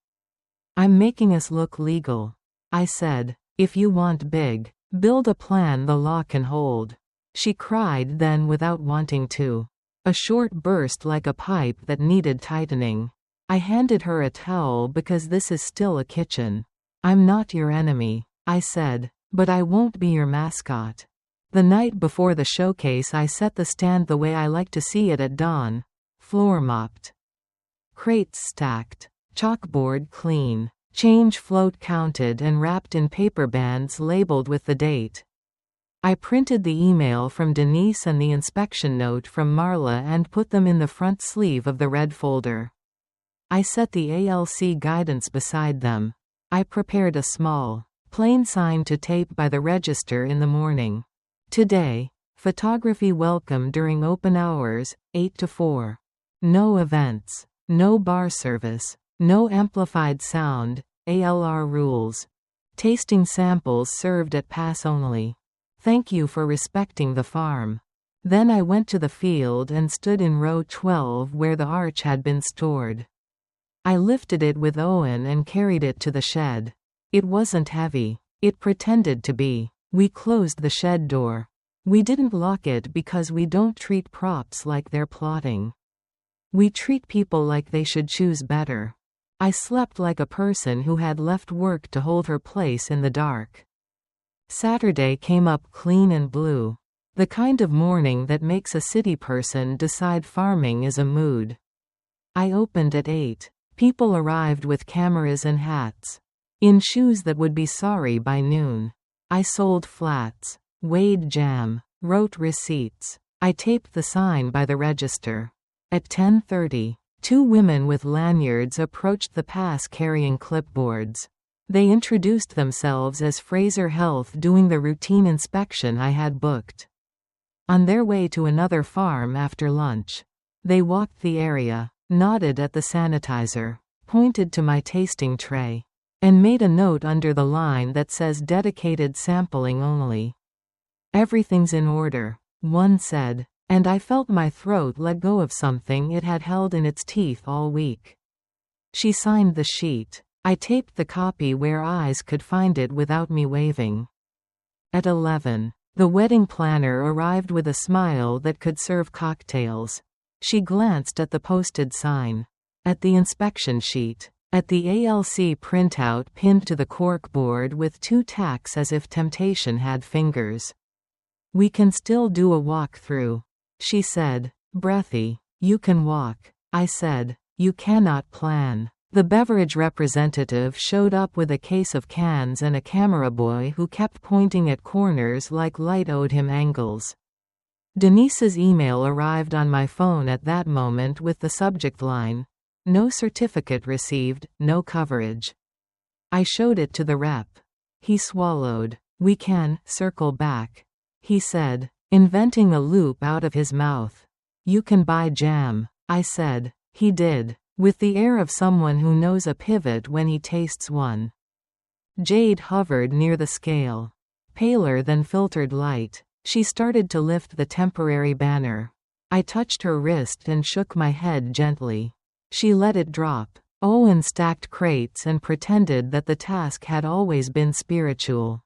I'm making us look legal. I said, if you want big, build a plan the law can hold. She cried then without wanting to. A short burst like a pipe that needed tightening. I handed her a towel because this is still a kitchen. I'm not your enemy, I said, but I won't be your mascot. The night before the showcase I set the stand the way I like to see it at dawn. Floor mopped. Crates stacked. Chalkboard clean. Change float counted and wrapped in paper bands labeled with the date. I printed the email from Denise and the inspection note from Marla and put them in the front sleeve of the red folder. I set the ALC guidance beside them. I prepared a small, plain sign to tape by the register in the morning. Today, photography welcome during open hours, 8 to 4. No events. No bar service. No amplified sound, ALR rules. Tasting samples served at pass only. Thank you for respecting the farm. Then I went to the field and stood in row 12 where the arch had been stored. I lifted it with Owen and carried it to the shed. It wasn't heavy. It pretended to be. We closed the shed door. We didn't lock it because we don't treat props like they're plotting. We treat people like they should choose better. I slept like a person who had left work to hold her place in the dark. Saturday came up clean and blue. The kind of morning that makes a city person decide farming is a mood. I opened at 8. People arrived with cameras and hats. In shoes that would be sorry by noon. I sold flats. Weighed jam. Wrote receipts. I taped the sign by the register. At 10:30, 2 women with lanyards approached the pass carrying clipboards. They introduced themselves as Fraser Health doing the routine inspection I had booked. On their way to another farm after lunch. They walked the area, nodded at the sanitizer, pointed to my tasting tray, and made a note under the line that says dedicated sampling only. Everything's in order, one said, and I felt my throat let go of something it had held in its teeth all week. She signed the sheet. I taped the copy where eyes could find it without me waving. At 11, the wedding planner arrived with a smile that could serve cocktails. She glanced at the posted sign. At the inspection sheet. At the ALC printout pinned to the corkboard with 2 tacks as if temptation had fingers. We can still do a walk-through. She said. Breathy. You can walk. I said. You cannot plan. The beverage representative showed up with a case of cans and a camera boy who kept pointing at corners like light owed him angles. Denise's email arrived on my phone at that moment with the subject line, "No certificate received, no coverage." I showed it to the rep. He swallowed. "We can circle back," he said, inventing a loop out of his mouth. "You can buy jam," I said. He did, with the air of someone who knows a pivot when he tastes one. Jade hovered near the scale. Paler than filtered light, she started to lift the temporary banner. I touched her wrist and shook my head gently. She let it drop. Owen stacked crates and pretended that the task had always been spiritual.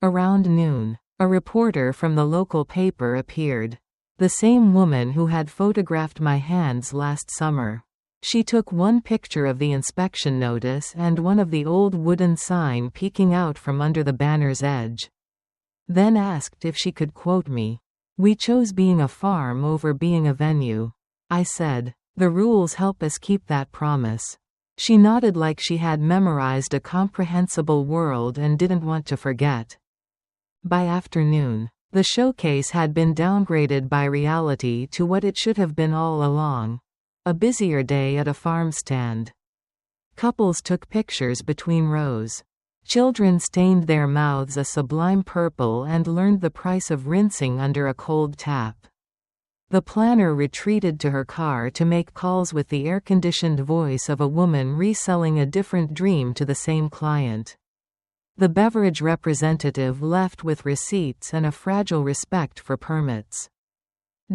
Around noon, a reporter from the local paper appeared. The same woman who had photographed my hands last summer. She took one picture of the inspection notice and one of the old wooden sign peeking out from under the banner's edge. Then asked if she could quote me. "We chose being a farm over being a venue," I said. "The rules help us keep that promise." She nodded like she had memorized a comprehensible world and didn't want to forget. By afternoon, the showcase had been downgraded by reality to what it should have been all along. A busier day at a farm stand. Couples took pictures between rows. Children stained their mouths a sublime purple and learned the price of rinsing under a cold tap. The planner retreated to her car to make calls with the air-conditioned voice of a woman reselling a different dream to the same client. The beverage representative left with receipts and a fragile respect for permits.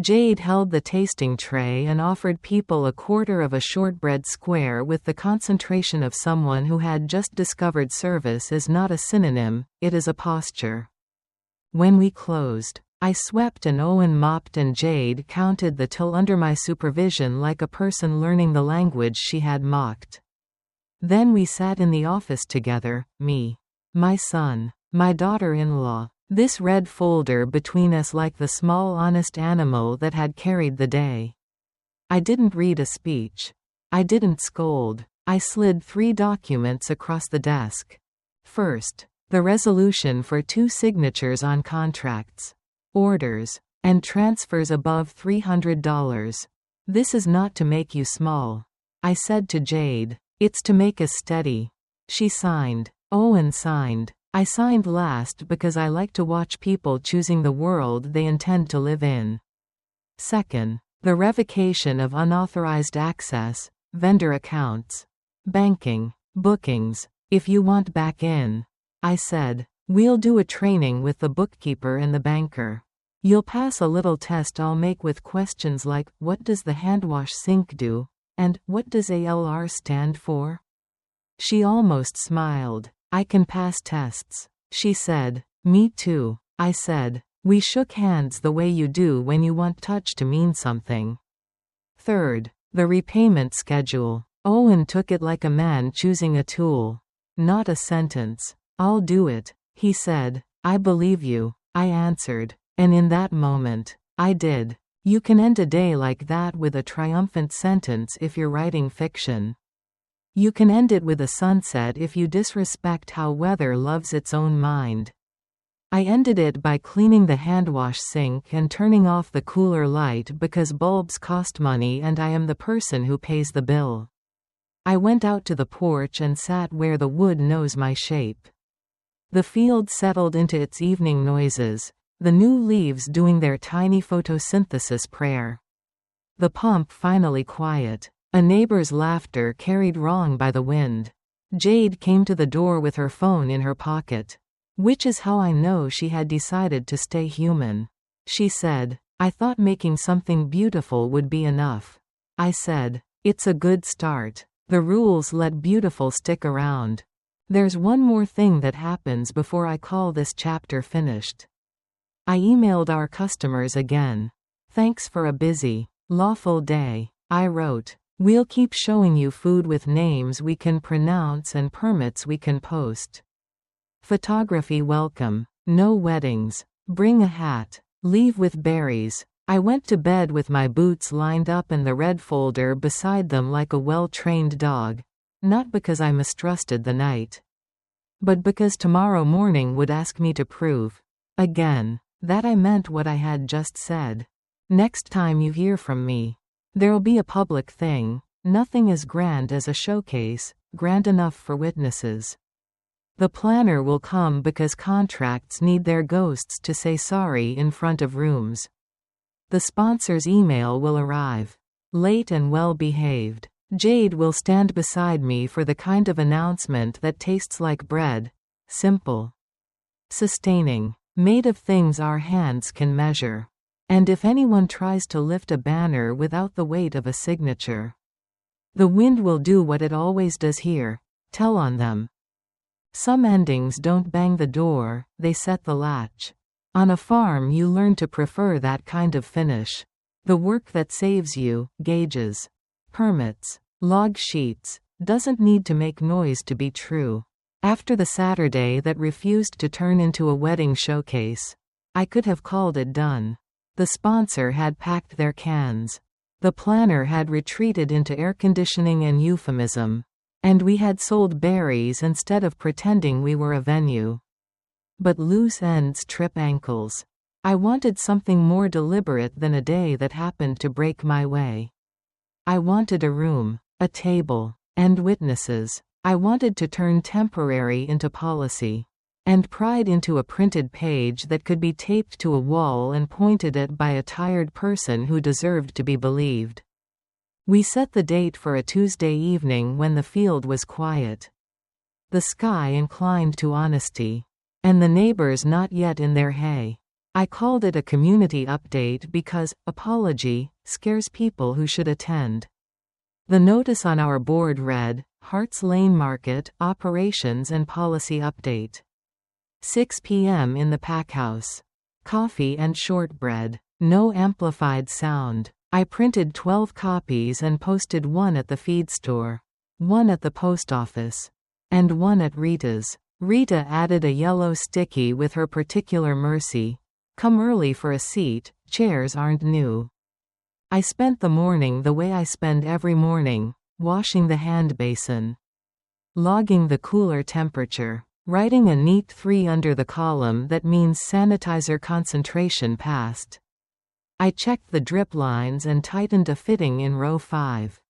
Jade held the tasting tray and offered people a quarter of a shortbread square with the concentration of someone who had just discovered service is not a synonym, it is a posture. When we closed, I swept and Owen mopped and Jade counted the till under my supervision like a person learning the language she had mocked. Then we sat in the office together, me, my son, my daughter-in-law. This red folder between us like the small honest animal that had carried the day. I didn't read a speech. I didn't scold. I slid 3 documents across the desk. First, the resolution for 2 signatures on contracts, orders, and transfers above $300. "This is not to make you small," I said to Jade. "It's to make us steady." She signed. Owen signed. I signed last because I like to watch people choosing the world they intend to live in. Second, the revocation of unauthorized access, vendor accounts, banking, bookings. "If you want back in," I said, "we'll do a training with the bookkeeper and the banker. You'll pass a little test I'll make with questions like, what does the handwash sink do? And, what does ALR stand for?" She almost smiled. "I can pass tests," she said. "Me too," I said. We shook hands the way you do when you want touch to mean something. Third, the repayment schedule. Owen took it like a man choosing a tool, not a sentence. "I'll do it," he said. "I believe you," I answered. And in that moment, I did. You can end a day like that with a triumphant sentence if you're writing fiction. You can end it with a sunset if you disrespect how weather loves its own mind. I ended it by cleaning the handwash sink and turning off the cooler light because bulbs cost money and I am the person who pays the bill. I went out to the porch and sat where the wood knows my shape. The field settled into its evening noises, the new leaves doing their tiny photosynthesis prayer. The pump finally quiet. A neighbor's laughter carried wrong by the wind. Jade came to the door with her phone in her pocket. Which is how I know she had decided to stay human. She said, "I thought making something beautiful would be enough." I said, "It's a good start. The rules let beautiful stick around. There's one more thing that happens before I call this chapter finished." I emailed our customers again. "Thanks for a busy, lawful day," I wrote. "We'll keep showing you food with names we can pronounce and permits we can post. Photography welcome. No weddings. Bring a hat. Leave with berries." I went to bed with my boots lined up and the red folder beside them like a well-trained dog. Not because I mistrusted the night, but because tomorrow morning would ask me to prove, again, that I meant what I had just said. Next time you hear from me, there'll be a public thing. Nothing as grand as a showcase, grand enough for witnesses. The planner will come because contracts need their ghosts to say sorry in front of rooms. The sponsor's email will arrive. Late and well-behaved. Jade will stand beside me for the kind of announcement that tastes like bread. Simple. Sustaining. Made of things our hands can measure. And if anyone tries to lift a banner without the weight of a signature, the wind will do what it always does here. Tell on them. Some endings don't bang the door, they set the latch. On a farm you learn to prefer that kind of finish. The work that saves you, gauges, permits, log sheets, doesn't need to make noise to be true. After the Saturday that refused to turn into a wedding showcase, I could have called it done. The sponsor had packed their cans. The planner had retreated into air conditioning and euphemism. And we had sold berries instead of pretending we were a venue. But loose ends trip ankles. I wanted something more deliberate than a day that happened to break my way. I wanted a room, a table, and witnesses. I wanted to turn temporary into policy, and pride into a printed page that could be taped to a wall and pointed at by a tired person who deserved to be believed. We set the date for a Tuesday evening when the field was quiet. The sky inclined to honesty. And the neighbors not yet in their hay. I called it a community update because apology scares people who should attend. The notice on our board read, Hearts Lane Market, Operations and Policy Update. 6 p.m. in the packhouse. Coffee and shortbread. No amplified sound. I printed 12 copies and posted one at the feed store, one at the post office, and one at Rita's. Rita added a yellow sticky with her particular mercy. Come early for a seat, chairs aren't new. I spent the morning the way I spend every morning, washing the hand basin, logging the cooler temperature, writing a neat 3 under the column that means sanitizer concentration passed. I checked the drip lines and tightened a fitting in row 5.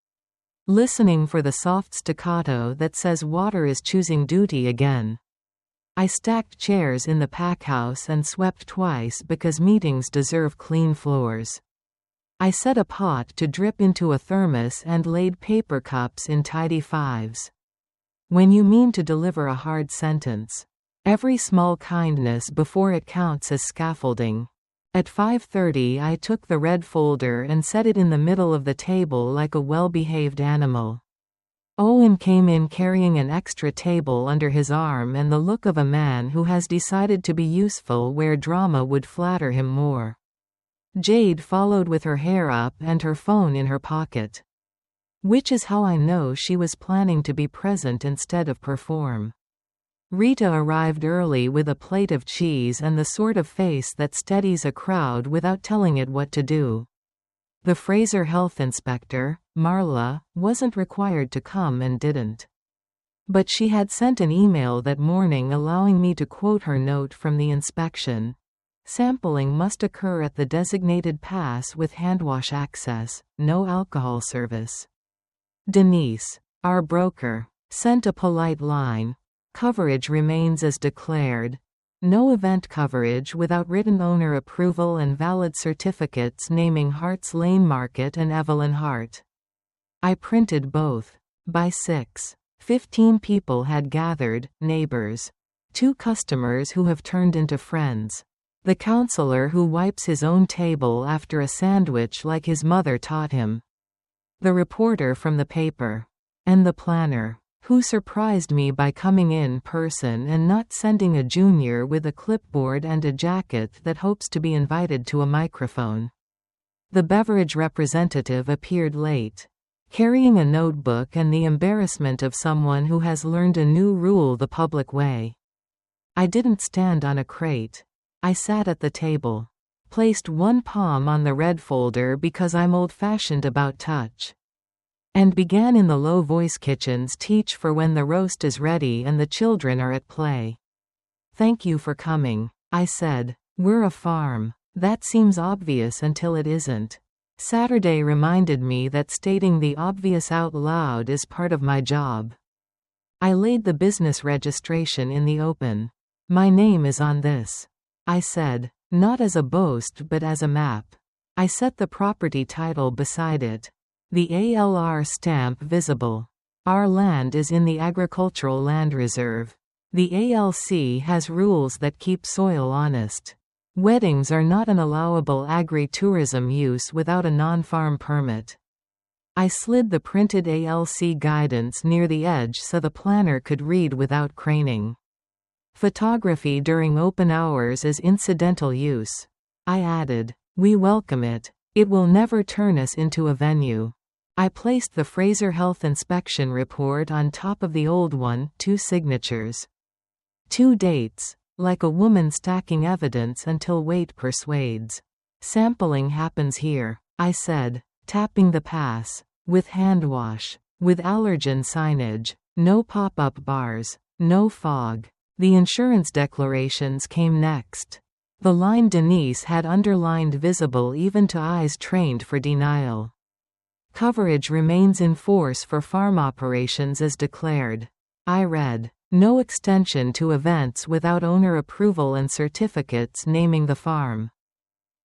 Listening for the soft staccato that says water is choosing duty again. I stacked chairs in the packhouse and swept twice because meetings deserve clean floors. I set a pot to drip into a thermos and laid paper cups in tidy 5s. When you mean to deliver a hard sentence, every small kindness before it counts as scaffolding. At 5:30 I took the red folder and set it in the middle of the table like a well-behaved animal. Owen came in carrying an extra table under his arm and the look of a man who has decided to be useful where drama would flatter him more. Jade followed with her hair up and her phone in her pocket. Which is how I know she was planning to be present instead of perform. Rita arrived early with a plate of cheese and the sort of face that steadies a crowd without telling it what to do. The Fraser health inspector, Marla, wasn't required to come and didn't. But she had sent an email that morning allowing me to quote her note from the inspection. Sampling must occur at the designated pass with handwash access, no alcohol service. Denise, our broker, sent a polite line. Coverage remains as declared. No event coverage without written owner approval and valid certificates naming Hearts Lane Market and Evelyn Hart. I printed both. By 6:15 people had gathered, neighbors. 2 customers who have turned into friends. The counselor who wipes his own table after a sandwich like his mother taught him. The reporter from the paper. And the planner, who surprised me by coming in person and not sending a junior with a clipboard and a jacket that hopes to be invited to a microphone. The beverage representative appeared late, carrying a notebook and the embarrassment of someone who has learned a new rule the public way. I didn't stand on a crate. I sat at the table, placed one palm on the red folder because I'm old-fashioned about touch. And began in the low-voice kitchens teach for when the roast is ready and the children are at play. Thank you for coming, I said. We're a farm. That seems obvious until it isn't. Saturday reminded me that stating the obvious out loud is part of my job. I laid the business registration in the open. My name is on this, I said, not as a boast but as a map. I set the property title beside it. The ALR stamp visible. Our land is in the Agricultural Land Reserve. The ALC has rules that keep soil honest. Weddings are not an allowable agri-tourism use without a non-farm permit. I slid the printed ALC guidance near the edge so the planner could read without craning. Photography during open hours is incidental use. I added, we welcome it. It will never turn us into a venue. I placed the Fraser Health Inspection report on top of the old one, 2 signatures. 2 dates, like a woman stacking evidence until weight persuades. Sampling happens here, I said, tapping the pass, with hand wash, with allergen signage, no pop-up bars, no fog. The insurance declarations came next. The line Denise had underlined visible even to eyes trained for denial. Coverage remains in force for farm operations as declared. I read, no extension to events without owner approval and certificates naming the farm.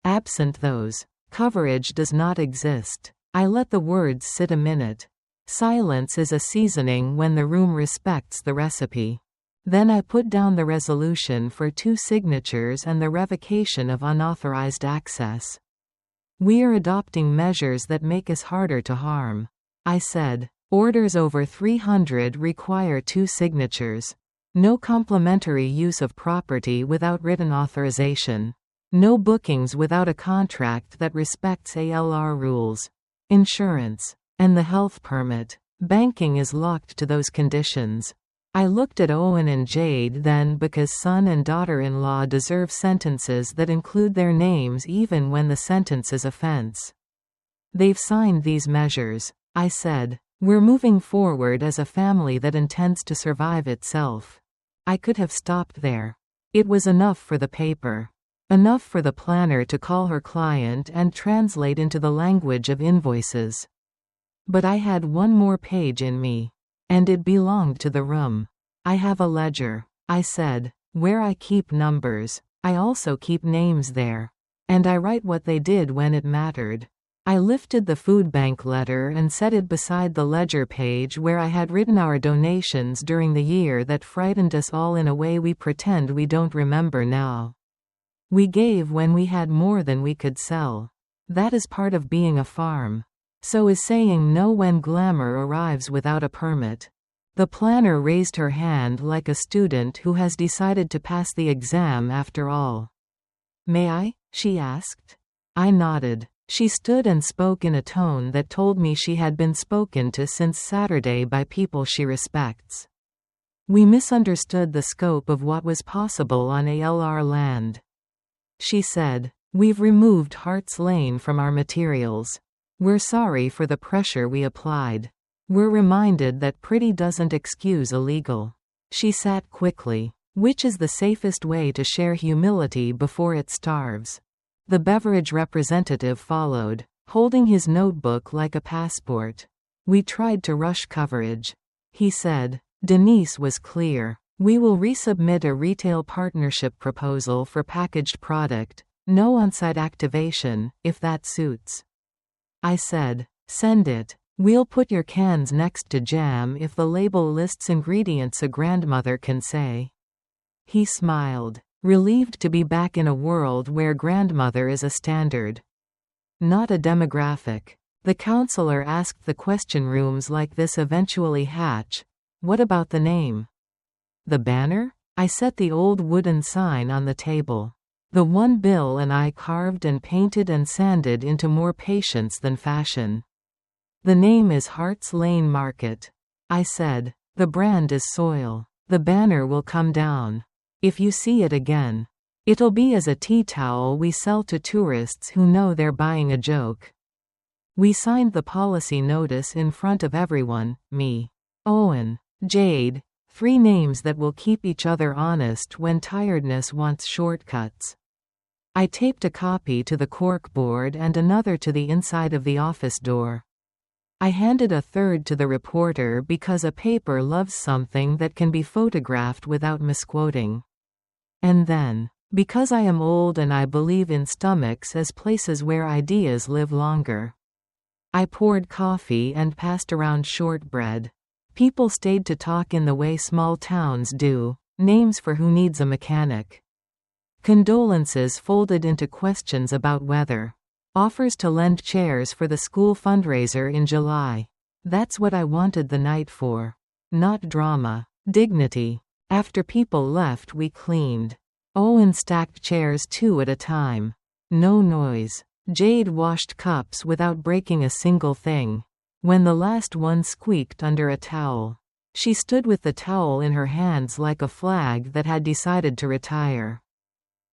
Absent those, coverage does not exist. I let the words sit a minute. Silence is a seasoning when the room respects the recipe. Then I put down the resolution for 2 signatures and the revocation of unauthorized access. We're adopting measures that make us harder to harm. I said, orders over 300 require 2 signatures. No complimentary use of property without written authorization. No bookings without a contract that respects ALR rules. Insurance. And the health permit. Banking is locked to those conditions. I looked at Owen and Jade then because son and daughter-in-law deserve sentences that include their names even when the sentence is offense. They've signed these measures, I said. We're moving forward as a family that intends to survive itself. I could have stopped there. It was enough for the paper. Enough for the planner to call her client and translate into the language of invoices. But I had one more page in me. And it belonged to the room. I have a ledger, I said, where I keep numbers. I also keep names there. And I write what they did when it mattered. I lifted the food bank letter and set it beside the ledger page where I had written our donations during the year that frightened us all in a way we pretend we don't remember now. We gave when we had more than we could sell. That is part of being a farm. So is saying no when glamour arrives without a permit. The planner raised her hand like a student who has decided to pass the exam after all. May I? She asked. I nodded. She stood and spoke in a tone that told me she had been spoken to since Saturday by people she respects. We misunderstood the scope of what was possible on ALR land. She said, we've removed Hart's Lane from our materials. We're sorry for the pressure we applied. We're reminded that pretty doesn't excuse illegal. She sat quickly. Which is the safest way to share humility before it starves? The beverage representative followed, holding his notebook like a passport. We tried to rush coverage. He said, Denise was clear. We will resubmit a retail partnership proposal for packaged product, no on-site activation, if that suits. I said, send it. We'll put your cans next to jam if the label lists ingredients a grandmother can say. He smiled, relieved to be back in a world where grandmother is a standard. Not a demographic. The counselor asked the question rooms like this eventually hatch. What about the name? The banner? I set the old wooden sign on the table. The one Bill and I carved and painted and sanded into more patience than fashion. The name is Hart's Lane Market. I said, the brand is soil. The banner will come down. If you see it again. It'll be as a tea towel we sell to tourists who know they're buying a joke. We signed the policy notice in front of everyone, me, Owen, Jade, 3 names that will keep each other honest when tiredness wants shortcuts. I taped a copy to the corkboard and another to the inside of the office door. I handed a third to the reporter because a paper loves something that can be photographed without misquoting. And then, because I am old and I believe in stomachs as places where ideas live longer, I poured coffee and passed around shortbread. People stayed to talk in the way small towns do, names for who needs a mechanic. Condolences folded into questions about weather. Offers to lend chairs for the school fundraiser in July. That's what I wanted the night for. Not drama. Dignity. After people left, we cleaned. Owen stacked chairs 2 at a time. No noise. Jade washed cups without breaking a single thing. When the last one squeaked under a towel, she stood with the towel in her hands like a flag that had decided to retire.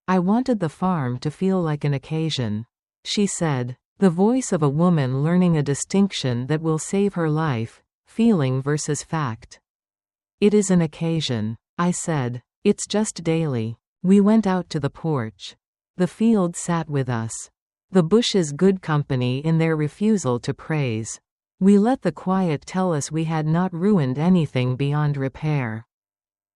I wanted the farm to feel like an occasion, she said, the voice of a woman learning a distinction that will save her life, feeling versus fact. It is an occasion, I said. It's just daily. We went out to the porch. The field sat with us. The bushes good company in their refusal to praise. We let the quiet tell us we had not ruined anything beyond repair.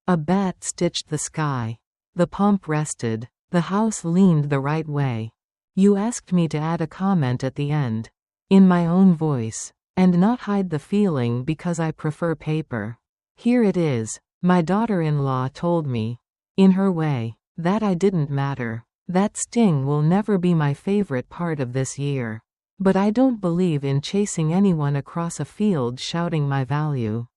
A bat stitched the sky. The pump rested. The house leaned the right way. You asked me to add a comment at the end. In my own voice. And not hide the feeling because I prefer paper. Here it is. My daughter-in-law told me. In her way. That I didn't matter. That sting will never be my favorite part of this year. But I don't believe in chasing anyone across a field shouting my value.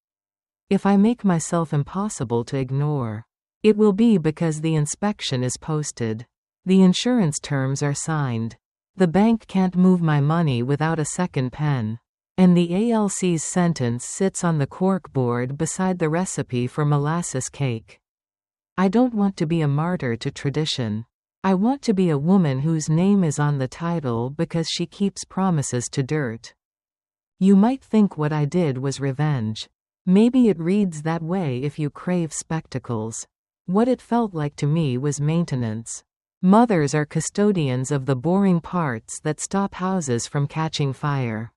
If I make myself impossible to ignore, it will be because the inspection is posted. The insurance terms are signed. The bank can't move my money without a second pen. And the ALC's sentence sits on the corkboard beside the recipe for molasses cake. I don't want to be a martyr to tradition. I want to be a woman whose name is on the title because she keeps promises to dirt. You might think what I did was revenge. Maybe it reads that way if you crave spectacles. What it felt like to me was maintenance. Mothers are custodians of the boring parts that stop houses from catching fire.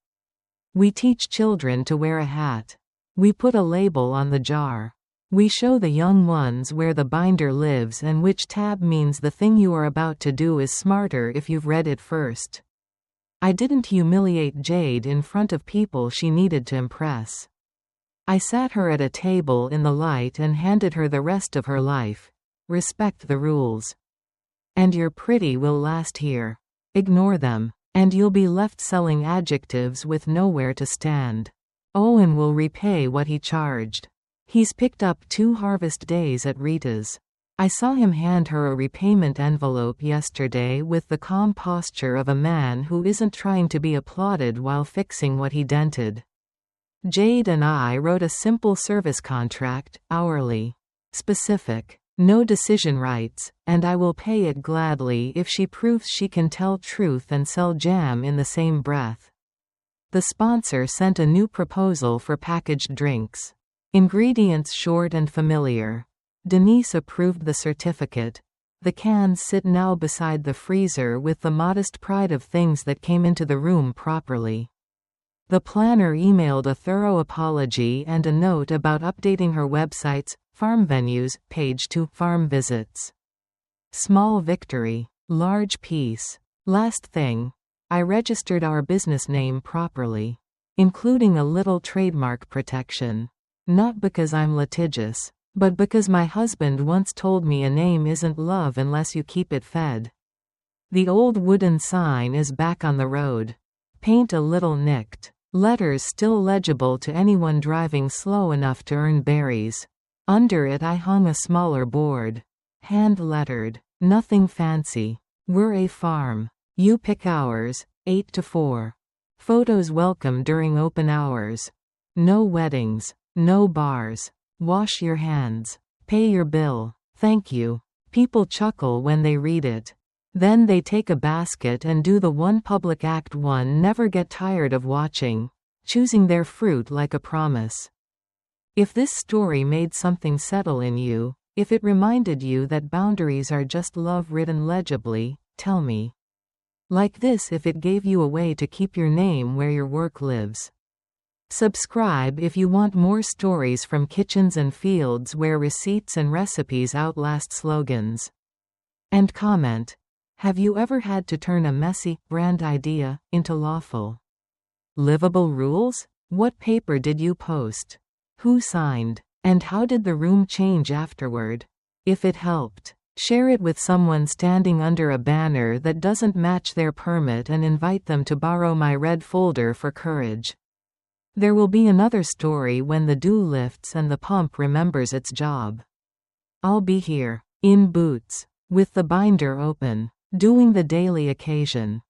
We teach children to wear a hat. We put a label on the jar. We show the young ones where the binder lives and which tab means the thing you are about to do is smarter if you've read it first. I didn't humiliate Jade in front of people she needed to impress. I sat her at a table in the light and handed her the rest of her life. Respect the rules. And your pretty will last here. Ignore them, and you'll be left selling adjectives with nowhere to stand. Owen will repay what he charged. He's picked up 2 harvest days at Rita's. I saw him hand her a repayment envelope yesterday with the calm posture of a man who isn't trying to be applauded while fixing what he dented. Jade and I wrote a simple service contract, hourly. Specific. No decision rights, and I will pay it gladly if she proves she can tell truth and sell jam in the same breath. The sponsor sent a new proposal for packaged drinks. Ingredients short and familiar. Denise approved the certificate. The cans sit now beside the freezer with the modest pride of things that came into the room properly. The planner emailed a thorough apology and a note about updating her website's farm venues page to farm visits. Small victory. Large peace. Last thing. I registered our business name properly, including a little trademark protection. Not because I'm litigious, but because my husband once told me a name isn't love unless you keep it fed. The old wooden sign is back on the road. Paint a little nicked. Letters still legible to anyone driving slow enough to earn berries. Under it I hung a smaller board. Hand-lettered. Nothing fancy. We're a farm. You pick hours, 8 to 4. Photos welcome during open hours. No weddings. No bars. Wash your hands. Pay your bill. Thank you. People chuckle when they read it. Then they take a basket and do the one public act one never get tired of watching, choosing their fruit like a promise. If this story made something settle in you, if it reminded you that boundaries are just love written legibly, Tell me. Like this if it gave you a way to keep your name where your work lives. Subscribe if you want more stories from kitchens and fields where receipts and recipes outlast slogans. And comment. Have you ever had to turn a messy, brand idea into lawful, livable rules? What paper did you post? Who signed? And how did the room change afterward? If it helped, share it with someone standing under a banner that doesn't match their permit and invite them to borrow my red folder for courage. There will be another story when the dew lifts and the pump remembers its job. I'll be here, in boots, with the binder open, doing the daily occasion.